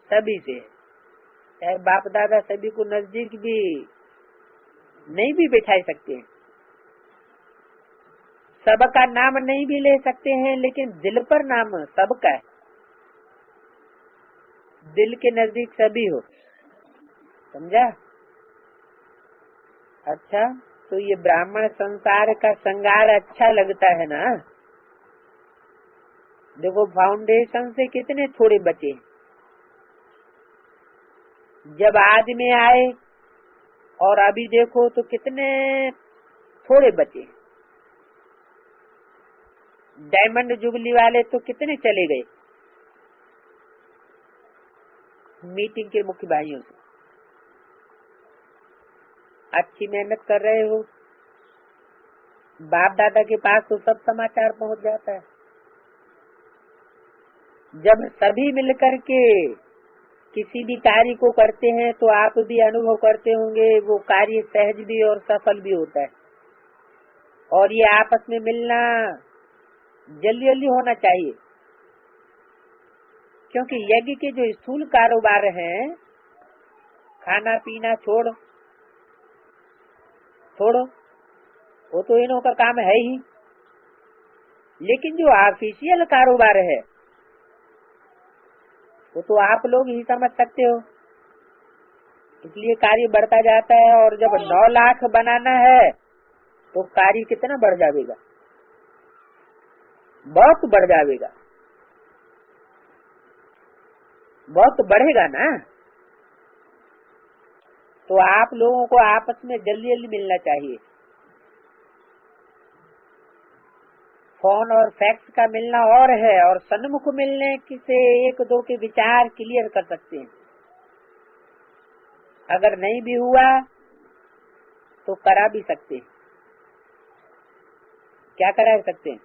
सभी से। चाहे बाप दादा सभी को नजदीक भी नहीं भी बिठा सकते हैं, सबका नाम नहीं भी ले सकते हैं, लेकिन दिल पर नाम सबका है। दिल के नजदीक सभी हो, समझा? अच्छा, तो ये ब्राह्मण संसार का श्रृंगार अच्छा लगता है ना? देखो फाउंडेशन से कितने थोड़े बचे। जब आज में आए और अभी देखो तो कितने थोड़े बचे। डायमंड जुबली वाले तो कितने चले गए मीटिंग के मुख्य भाइयों से। अच्छी मेहनत कर रहे हो, बाप दादा के पास तो सब समाचार पहुंच जाता है। जब सभी मिलकर के किसी भी कार्य को करते हैं तो आप भी अनुभव करते होंगे, वो कार्य सहज भी और सफल भी होता है। और ये आपस में मिलना जल्दी जल्दी होना चाहिए, क्योंकि यज्ञ के जो स्थूल कारोबार हैं, खाना पीना छोड़ो, वो तो इन्हों का काम है ही, लेकिन जो ऑफिशियल कारोबार है वो तो आप लोग ही समझ सकते हो। इसलिए कार्य बढ़ता जाता है, और जब 9 लाख बनाना है तो कार्य कितना बढ़ जाएगा, बहुत बढ़ जाएगा, बहुत बढ़ेगा ना। तो आप लोगों को आपस में जल्दी जल्दी मिलना चाहिए। फोन और फैक्स का मिलना और है, और सन्मुख मिलने से एक दो के विचार क्लियर कर सकते हैं। अगर नहीं भी हुआ तो करा भी सकते हैं। क्या करा सकते हैं?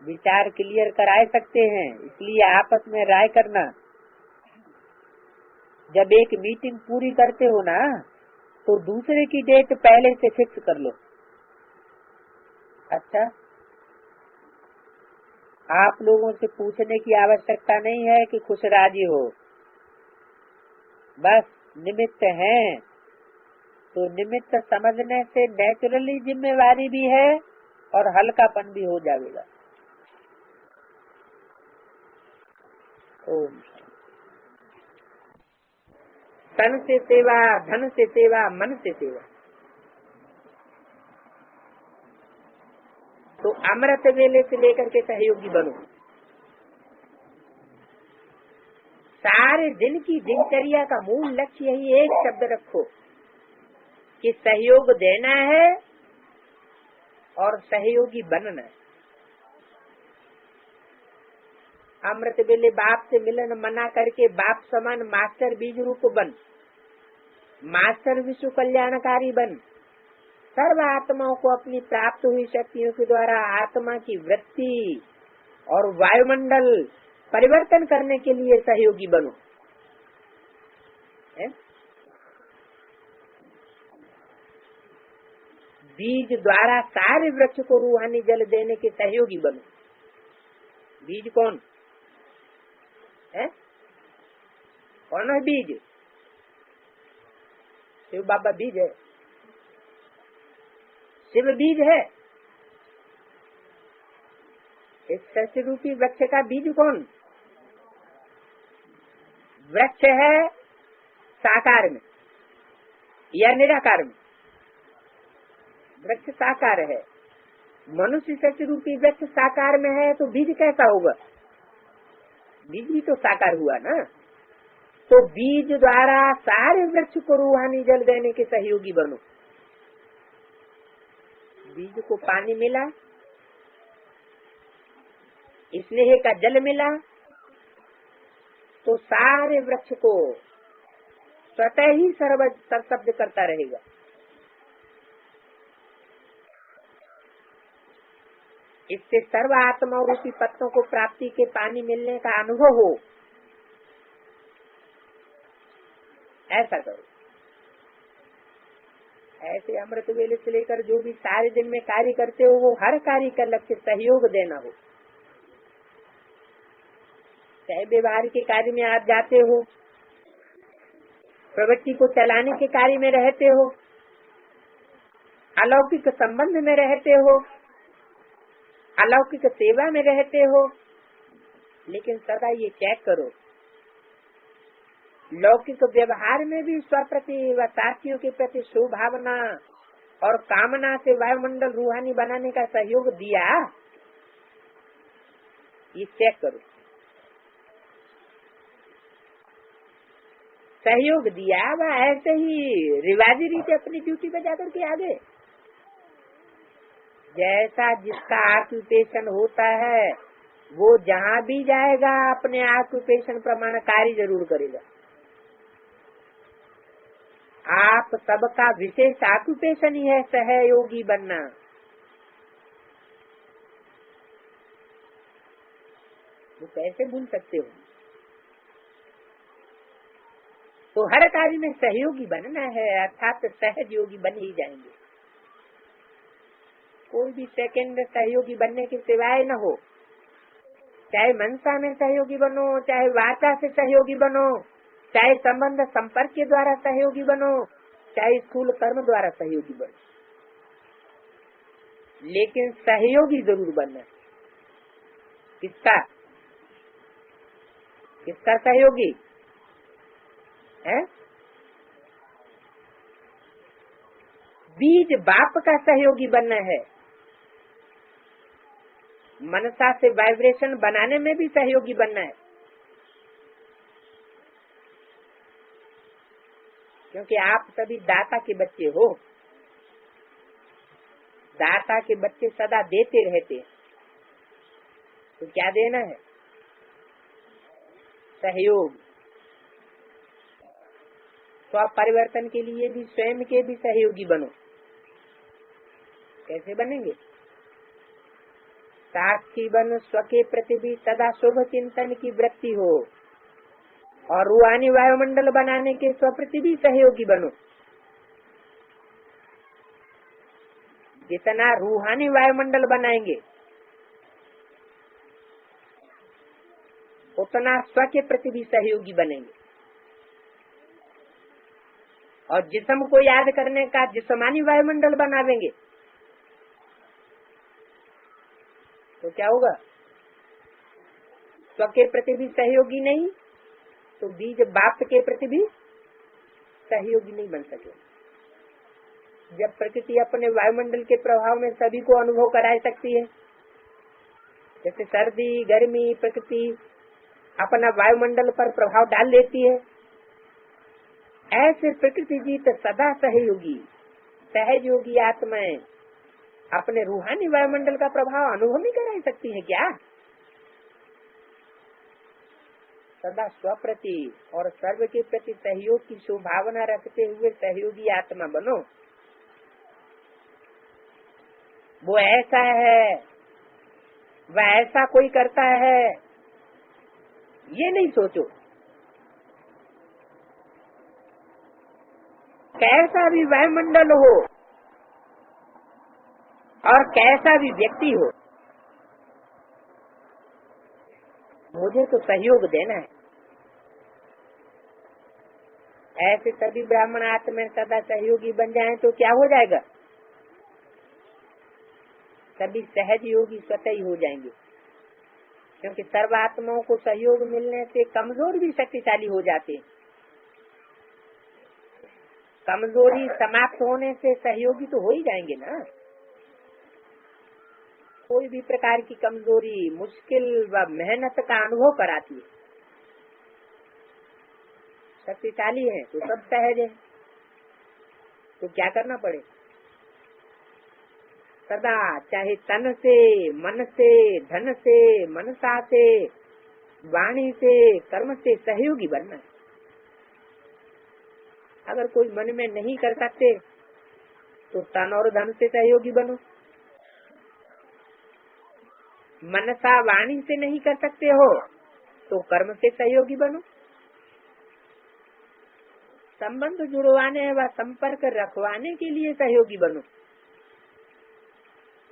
विचार क्लियर करा सकते हैं। इसलिए आपस में राय करना। जब एक मीटिंग पूरी करते हो ना, तो दूसरे की डेट पहले से फिक्स कर लो। अच्छा, आप लोगों से पूछने की आवश्यकता नहीं है कि खुश राजी हो, बस निमित्त हैं। तो निमित्त समझने से नेचुरली जिम्मेवारी भी है और हल्कापन भी हो जाएगा। ओम। तन से सेवा, धन से सेवा, मन से सेवा। तो अमृत वेले से लेकर के सहयोगी बनो। सारे दिन की दिनचर्या का मूल लक्ष्य यही एक शब्द रखो कि सहयोग देना है और सहयोगी बनना है। अमृत वेले बाप से मिलन मना करके बाप समान मास्टर बीज रूप बन, मास्टर विश्व कल्याणकारी बन। सर्व आत्माओं को अपनी प्राप्त हुई शक्तियों के द्वारा आत्मा की वृत्ति और वायुमंडल परिवर्तन करने के लिए सहयोगी बनो। बीज द्वारा सारे वृक्ष को रूहानी जल देने के सहयोगी बनो। बीज कौन है? कौन है बीज? शिव बाबा बीज है। शिव बीज है। इस सत्य रूपी वृक्ष का बीज कौन? वृक्ष है साकार में या निराकार में? वृक्ष साकार है। मनुष्य सत्य रूपी वृक्ष साकार में है, तो बीज कैसा होगा? बीज भी तो साकार हुआ ना। तो बीज द्वारा सारे वृक्ष को रूहानी जल देने के सहयोगी बनो। बीज को पानी मिला, स्नेह का जल मिला, तो सारे वृक्ष को स्वतः ही सर्वशब्द करता रहेगा। इससे सर्व आत्मा रूपी पत्तों को प्राप्ति के पानी मिलने का अनुभव हो, ऐसा करो। ऐसे अमृत वेले से लेकर जो भी सारे दिन में कार्य करते हो, वो हर कार्य का लक्ष्य सहयोग देना हो। चाहे व्यवहार के कार्य में आप जाते हो, प्रवृत्ति को चलाने के कार्य में रहते हो, अलौकिक संबंध में रहते हो, अलौकिक सेवा में रहते हो, लेकिन सदा ये चेक करो, लौकिक व्यवहार में भी स्व प्रति व साथियों के प्रति शुभावना और कामना से वायुमंडल रूहानी बनाने का सहयोग दिया, ये चेक करो। सहयोग दिया वह ऐसे ही रिवाजी रीति अपनी ड्यूटी पे जाकर के आगे, जैसा जिसका ऑक्यूपेशन होता है वो जहाँ भी जाएगा अपने ऑक्यूपेशन प्रमाण कार्य जरूर करेगा। आप सबका विशेष ऑक्यूपेशन ही है सहयोगी बनना। वो कैसे भूल सकते हो? तो हर कार्य में सहयोगी बनना है, अर्थात सहयोगी बन ही जाएंगे। कोई भी सेकंड सहयोगी बनने के सिवाय न हो। चाहे मनसा में सहयोगी बनो, चाहे वाचा से सहयोगी बनो, चाहे संबंध संपर्क के द्वारा सहयोगी बनो, चाहे स्थूल कर्म द्वारा सहयोगी बनो, लेकिन सहयोगी जरूर बनना। किसका? किसका सहयोगी है? बीज बाप का सहयोगी बनना है। मनसा से वाइब्रेशन बनाने में भी सहयोगी बनना है, क्योंकि आप सभी दाता के बच्चे हो। दाता के बच्चे सदा देते रहते हैं, तो क्या देना है? सहयोग। स्व परिवर्तन के लिए भी स्वयं के भी सहयोगी बनो। कैसे बनेंगे? साक्षी बन स्व के प्रति भी सदा शुभ चिंतन की वृत्ति हो, और रूहानी वायुमंडल बनाने के स्व प्रति भी सहयोगी बनो। जितना रूहानी वायुमंडल बनाएंगे उतना स्व के प्रति भी सहयोगी बनेंगे। और जिस्म को याद करने का जिस्मानी वायुमंडल बनावेंगे तो क्या होगा? स्व के प्रति भी सहयोगी नहीं, तो बीज बाप के प्रति भी सहयोगी नहीं बन सके। जब प्रकृति अपने वायुमंडल के प्रभाव में सभी को अनुभव करा सकती है, जैसे सर्दी गर्मी प्रकृति अपना वायुमंडल पर प्रभाव डाल लेती है, ऐसे प्रकृति जीत सदा सहयोगी सहयोगी आत्माएं अपने रूहानी वायुमंडल का प्रभाव अनुभव नहीं करा सकती है क्या? सदा स्व प्रति और सर्व के प्रति सहयोग की शुभावना रखते हुए सहयोगी आत्मा बनो। वो ऐसा है, वह ऐसा कोई करता है, ये नहीं सोचो। कैसा भी वायुमंडल हो और कैसा भी व्यक्ति हो, मुझे तो सहयोग देना है। ऐसे सभी ब्राह्मण आत्मा सदा सहयोगी बन जाएं तो क्या हो जाएगा? सभी सहज योगी स्वतः ही हो जाएंगे, क्योंकि सर्व आत्माओं को सहयोग मिलने से कमजोर भी शक्तिशाली हो जाते हैं। कमजोरी समाप्त होने से सहयोगी तो हो ही जाएंगे ना। कोई भी प्रकार की कमजोरी मुश्किल व मेहनत का अनुभव कराती है। शक्तिशाली है तो सब सहज है, तो क्या करना पड़े? सदा चाहे तन से, मन से, धन से, मनसा से, वाणी से, कर्म से सहयोगी बनना है। अगर कोई मन में नहीं कर सकते तो तन और धन से सहयोगी बनो। मनसा वाणी से नहीं कर सकते हो तो कर्म से सहयोगी बनो। संबंध जुड़वाने व संपर्क रखवाने के लिए सहयोगी बनो।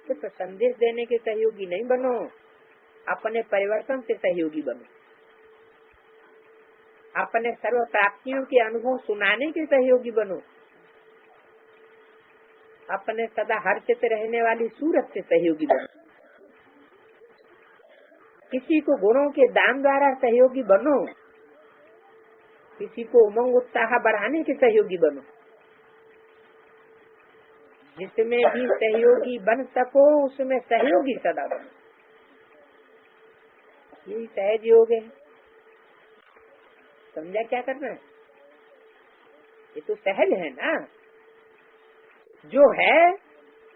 सिर्फ संदेश देने के सहयोगी नहीं बनो, अपने परिवर्तन से सहयोगी बनो। अपने सर्व प्राप्तियों के अनुभव सुनाने के सहयोगी बनो। अपने सदा हर्षित रहने वाली सूरत से सहयोगी बनो। किसी को गुणों के दान द्वारा सहयोगी बनो। किसी को उमंग उत्साह बढ़ाने के सहयोगी बनो। जिसमें भी सहयोगी बन सको उसमें सहयोगी सदा बनो। यही सहज योग है। समझा क्या करना है? ये तो सहज है ना, जो है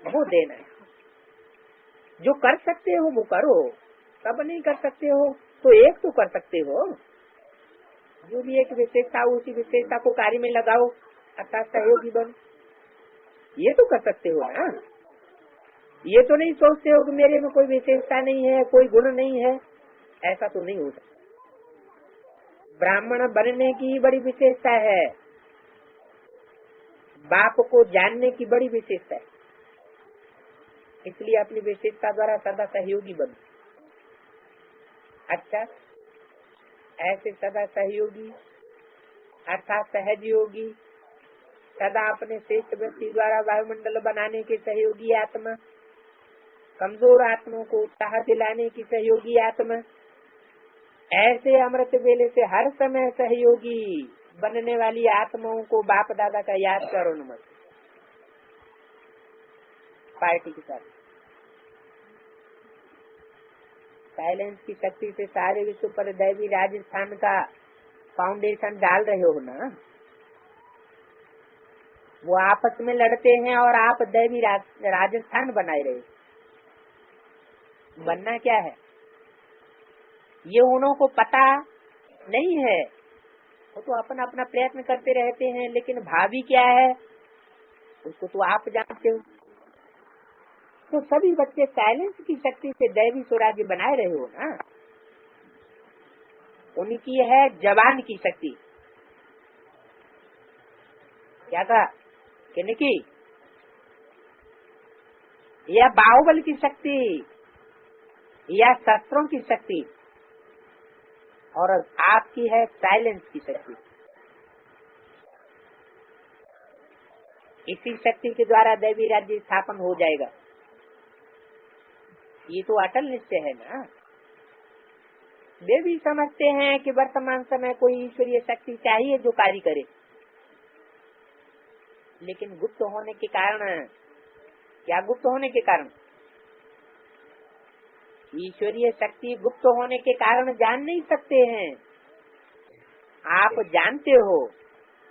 वो देना है। जो कर सकते हो वो करो, सब नहीं कर सकते हो तो एक तो कर सकते हो। जो भी एक विशेषता उसी विशेषता को कार्य में लगाओ अर्थात सहयोगी बनो। ये तो कर सकते हो ना। ये तो नहीं सोचते हो कि मेरे में कोई विशेषता नहीं है, कोई गुण नहीं है, ऐसा तो नहीं हो सकता। ब्राह्मण बनने की बड़ी विशेषता है, बाप को जानने की बड़ी विशेषता है। इसलिए अपनी विशेषता द्वारा सदा सहयोगी बनो। अच्छा, ऐसे सदा सहयोगी अर्थात सहज योगी, सदा अपने श्रेष्ठ वृत्ति द्वारा वायुमंडल बनाने के सहयोगी आत्मा, कमजोर आत्माओं को उत्साह दिलाने की सहयोगी आत्मा, ऐसे अमृत वेले से हर समय सहयोगी बनने वाली आत्माओं को बाप दादा का याद करो। नमस्ते पार्टी के साथ साइलेंस की शक्ति से सारे विश्व पर दैवी राजस्थान का फाउंडेशन डाल रहे हो ना। वो आपस में लड़ते हैं और आप दैवी राजस्थान बनाए रहे। बनना क्या है ये उन्हों को पता नहीं है। वो तो अपना अपना प्रयत्न करते रहते हैं, लेकिन भावी क्या है उसको तो आप जानते हो। तो सभी बच्चे साइलेंस की शक्ति से दैवी स्वराज्य बनाए रहे हो ना। उनकी है जवान की शक्ति। क्या कहा किनकी? या बाहुबल की शक्ति या शस्त्रों की शक्ति, और आपकी है साइलेंस की शक्ति। इसी शक्ति के द्वारा दैवी राज्य स्थापन हो जाएगा। ये तो अटल निश्चय है ना। वे भी समझते हैं कि वर्तमान समय कोई ईश्वरीय शक्ति चाहिए जो कार्य करे, लेकिन गुप्त होने के कारण, क्या गुप्त होने के कारण? ईश्वरीय शक्ति गुप्त होने के कारण जान नहीं सकते हैं। आप जानते हो,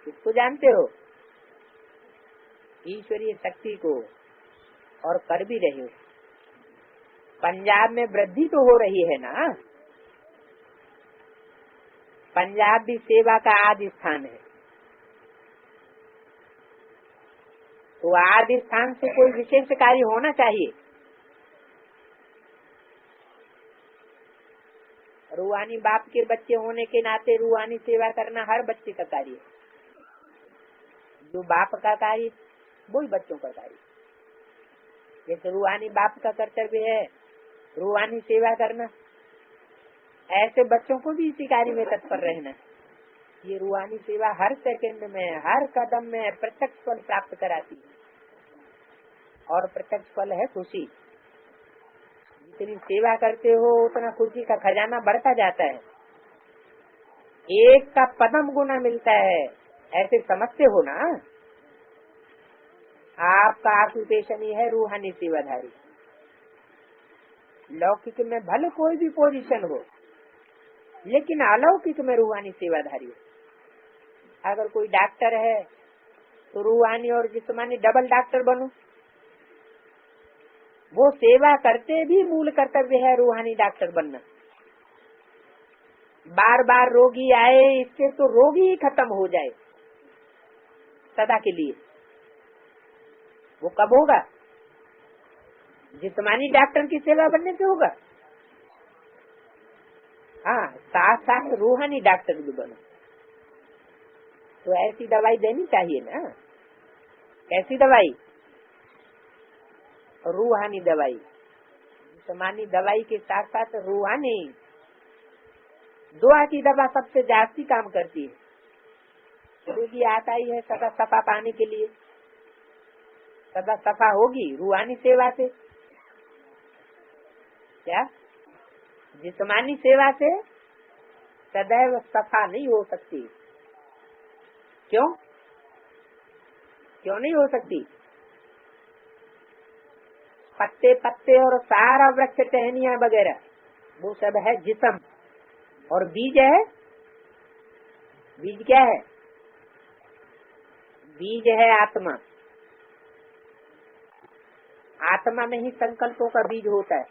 किसको जानते हो? ईश्वरीय शक्ति को, और कर भी रहे हो। पंजाब में वृद्धि तो हो रही है ना। पंजाब भी सेवा का आदि स्थान है। तो आदि स्थान से कोई विशेष कार्य होना चाहिए। रूहानी बाप के बच्चे होने के नाते रूहानी सेवा करना हर बच्चे का कार्य है। जो बाप का कार्य वही बच्चों का कार्य। जैसे रूहानी बाप का कर्तव्य है रूहानी सेवा करना, ऐसे बच्चों को भी इसी कार्य में तत्पर रहना। ये रूहानी सेवा हर सेकंड में, हर कदम में प्रत्यक्ष फल प्राप्त कराती है, और प्रत्यक्ष फल है खुशी। जितनी सेवा करते हो उतना खुशी का खजाना बढ़ता जाता है। एक का पदम गुना मिलता है, ऐसे समझते हो ना। आपका ऑक्यूपेशन ही है रूहानी सेवाधारी। लौकिक में भले कोई भी पोजीशन हो, लेकिन अलौकिक में रूहानी सेवाधारी हो। अगर कोई डॉक्टर है तो रूहानी और जिस्मानी डबल डॉक्टर बनो। वो सेवा करते भी मूल कर्तव्य है रूहानी डॉक्टर बनना। बार बार रोगी आए इससे तो रोगी ही खत्म हो जाए। सदा के लिए। वो कब होगा? जिस्मानी डॉक्टर की सेवा बनने से होगा। हाँ, साथ साथ रूहानी डॉक्टर भी बनो। तो ऐसी दवाई देनी चाहिए ना। कैसी दवाई? रूहानी दवाई। जिस्मानी दवाई के साथ साथ रूहानी। दुआ की दवा सबसे जास्ती काम करती है। रोगी आता ही है सदा सफा पाने के लिए, सदा सफा होगी रूहानी सेवा से। क्या? जिस्मानी सेवा से सदैव सफा नहीं हो सकती। क्यों? क्यों नहीं हो सकती? पत्ते पत्ते और सारा वृक्ष टहनिया वगैरह वो सब है जिस्म, और बीज है। बीज क्या है? बीज है आत्मा। आत्मा में ही संकल्पों का बीज होता है।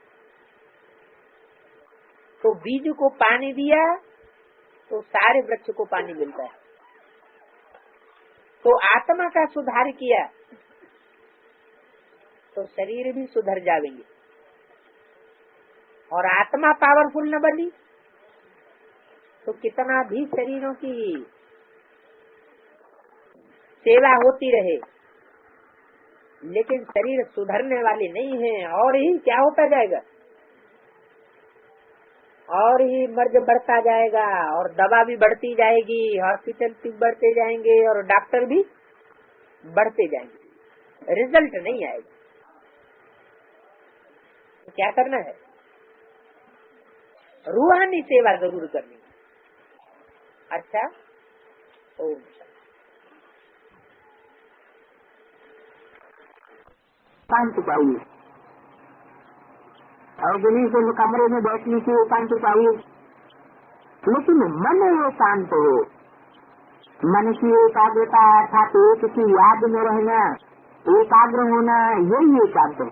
तो बीज को पानी दिया तो सारे वृक्ष को पानी मिलता है। तो आत्मा का सुधार किया तो शरीर भी सुधर जाएंगे। और आत्मा पावरफुल न बनी तो कितना भी शरीरों की सेवा होती रहे, लेकिन शरीर सुधरने वाले नहीं है, और ही क्या होता जाएगा? और ही मर्ज बढ़ता जाएगा, और दवा भी बढ़ती जाएगी, हॉस्पिटल भी बढ़ते जाएंगे, और डॉक्टर भी बढ़ते जाएंगे, रिजल्ट नहीं आएगा। तो क्या करना है? रूहानी सेवा जरूर करनी। अच्छा, ओम शांति चाहिए, और जिन्हीं से कमरे में बैठने की शांति चाहिए, लेकिन मन ये शांत हो। मन की एकाग्रता अर्थात एक की याद में रहना, एकाग्र होना, यही एकांत है।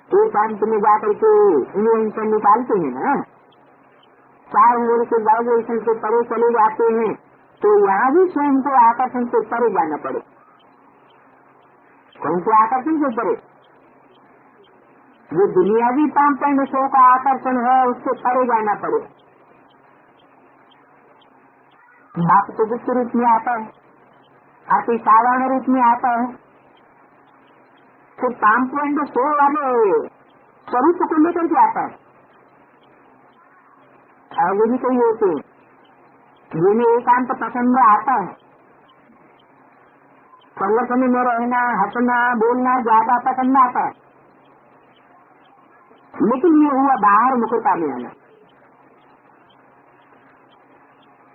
एकांत में जाकर के इन्हें निकालते हैं ना, 4 ओर के ग्रेजुएशन से परे चले जाते हैं, तो यहाँ भी स्वयं को आकर्षण से परे जाना पड़े। कौन से आकर्षण से परे? जो दुनियावी पांच विषयों का आकर्षण है उससे परे जाना पड़े। बाप तो गुप्त रूप में आता है, अति साधारण रूप में आता है, तो 5.100 वाले स्वरूप को लेकर के आता है। और वो भी कई होते हैं जिन्हें एकांत पसंद आता है, संगठन में रहना, हंसना, बोलना ज्यादा पसंद आता है, लेकिन ये हुआ बाहर मुखता में आना।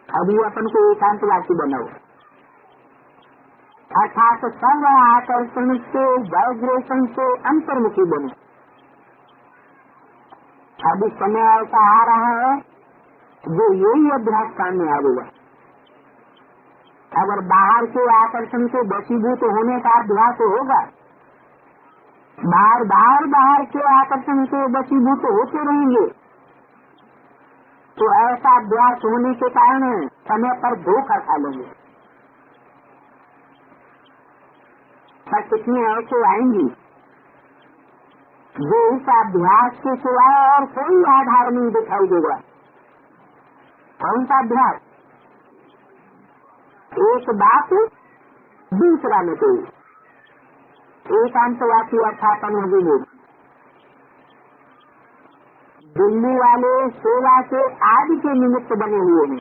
अभी अपन को एकांतवासी बनाओ, अर्थात सर्व आकर्षण से, वाइब्रेशन से अंतर्मुखी बनो। अभी समय ऐसा आ रहा है जो यही अभ्यास सामने आएगा। अगर बाहर के आकर्षण से वशीभूत होने का अभ्यास होगा, बाहर के आकर्षण से वशीभूत होते रहेंगे, तो ऐसा अभ्यास होने के कारण समय पर धोखा खा लेंगे। पर कितने ऐसे आएंगी जो इस अभ्यास के सिवाय और कोई आधार नहीं दिखाई देगा। कौन सा अभ्यास? एक बात दूसरा में कोई एकांतवासी अर्थात अनुभवी। दिल्ली वाले सेवा के आदि के निमित्त बने हुए हैं।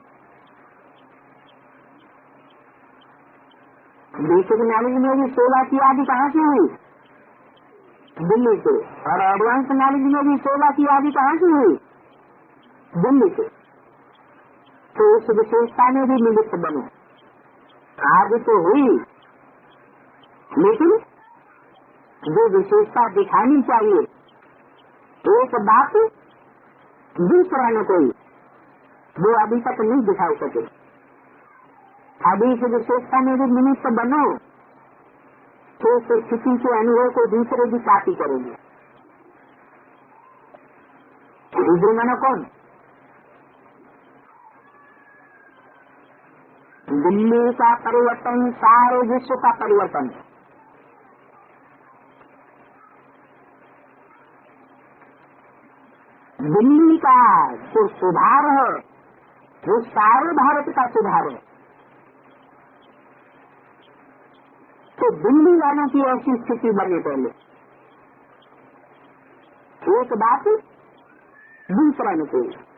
बेसिक नॉलेज में भी सेवा की आदि कहाँ से हुई? दिल्ली से। और एडवांस नॉलेज में भी सेवा की आदि कहाँ से हुई? दिल्ली से। तो उस विशेषता में भी निमित्त बने। आदि तो हुई, लेकिन जो विशेषता दिखानी चाहिए, एक बात दूसरा न कोई, वो अभी तक नहीं दिखा सके। अभी इस विशेषता में भी निमित्त बनो तो उस स्थिति के अनुभव को दूसरे भी कापी करेंगे। दूसरे मानो कौन? दिल्ली का परिवर्तन सारे विश्व का परिवर्तन। दिल्ली का जो सुधार है वो सारे भारत का सुधार है। तो दिल्ली वालों की ऐसी स्थिति बने पहले। एक बात दूसरा निकल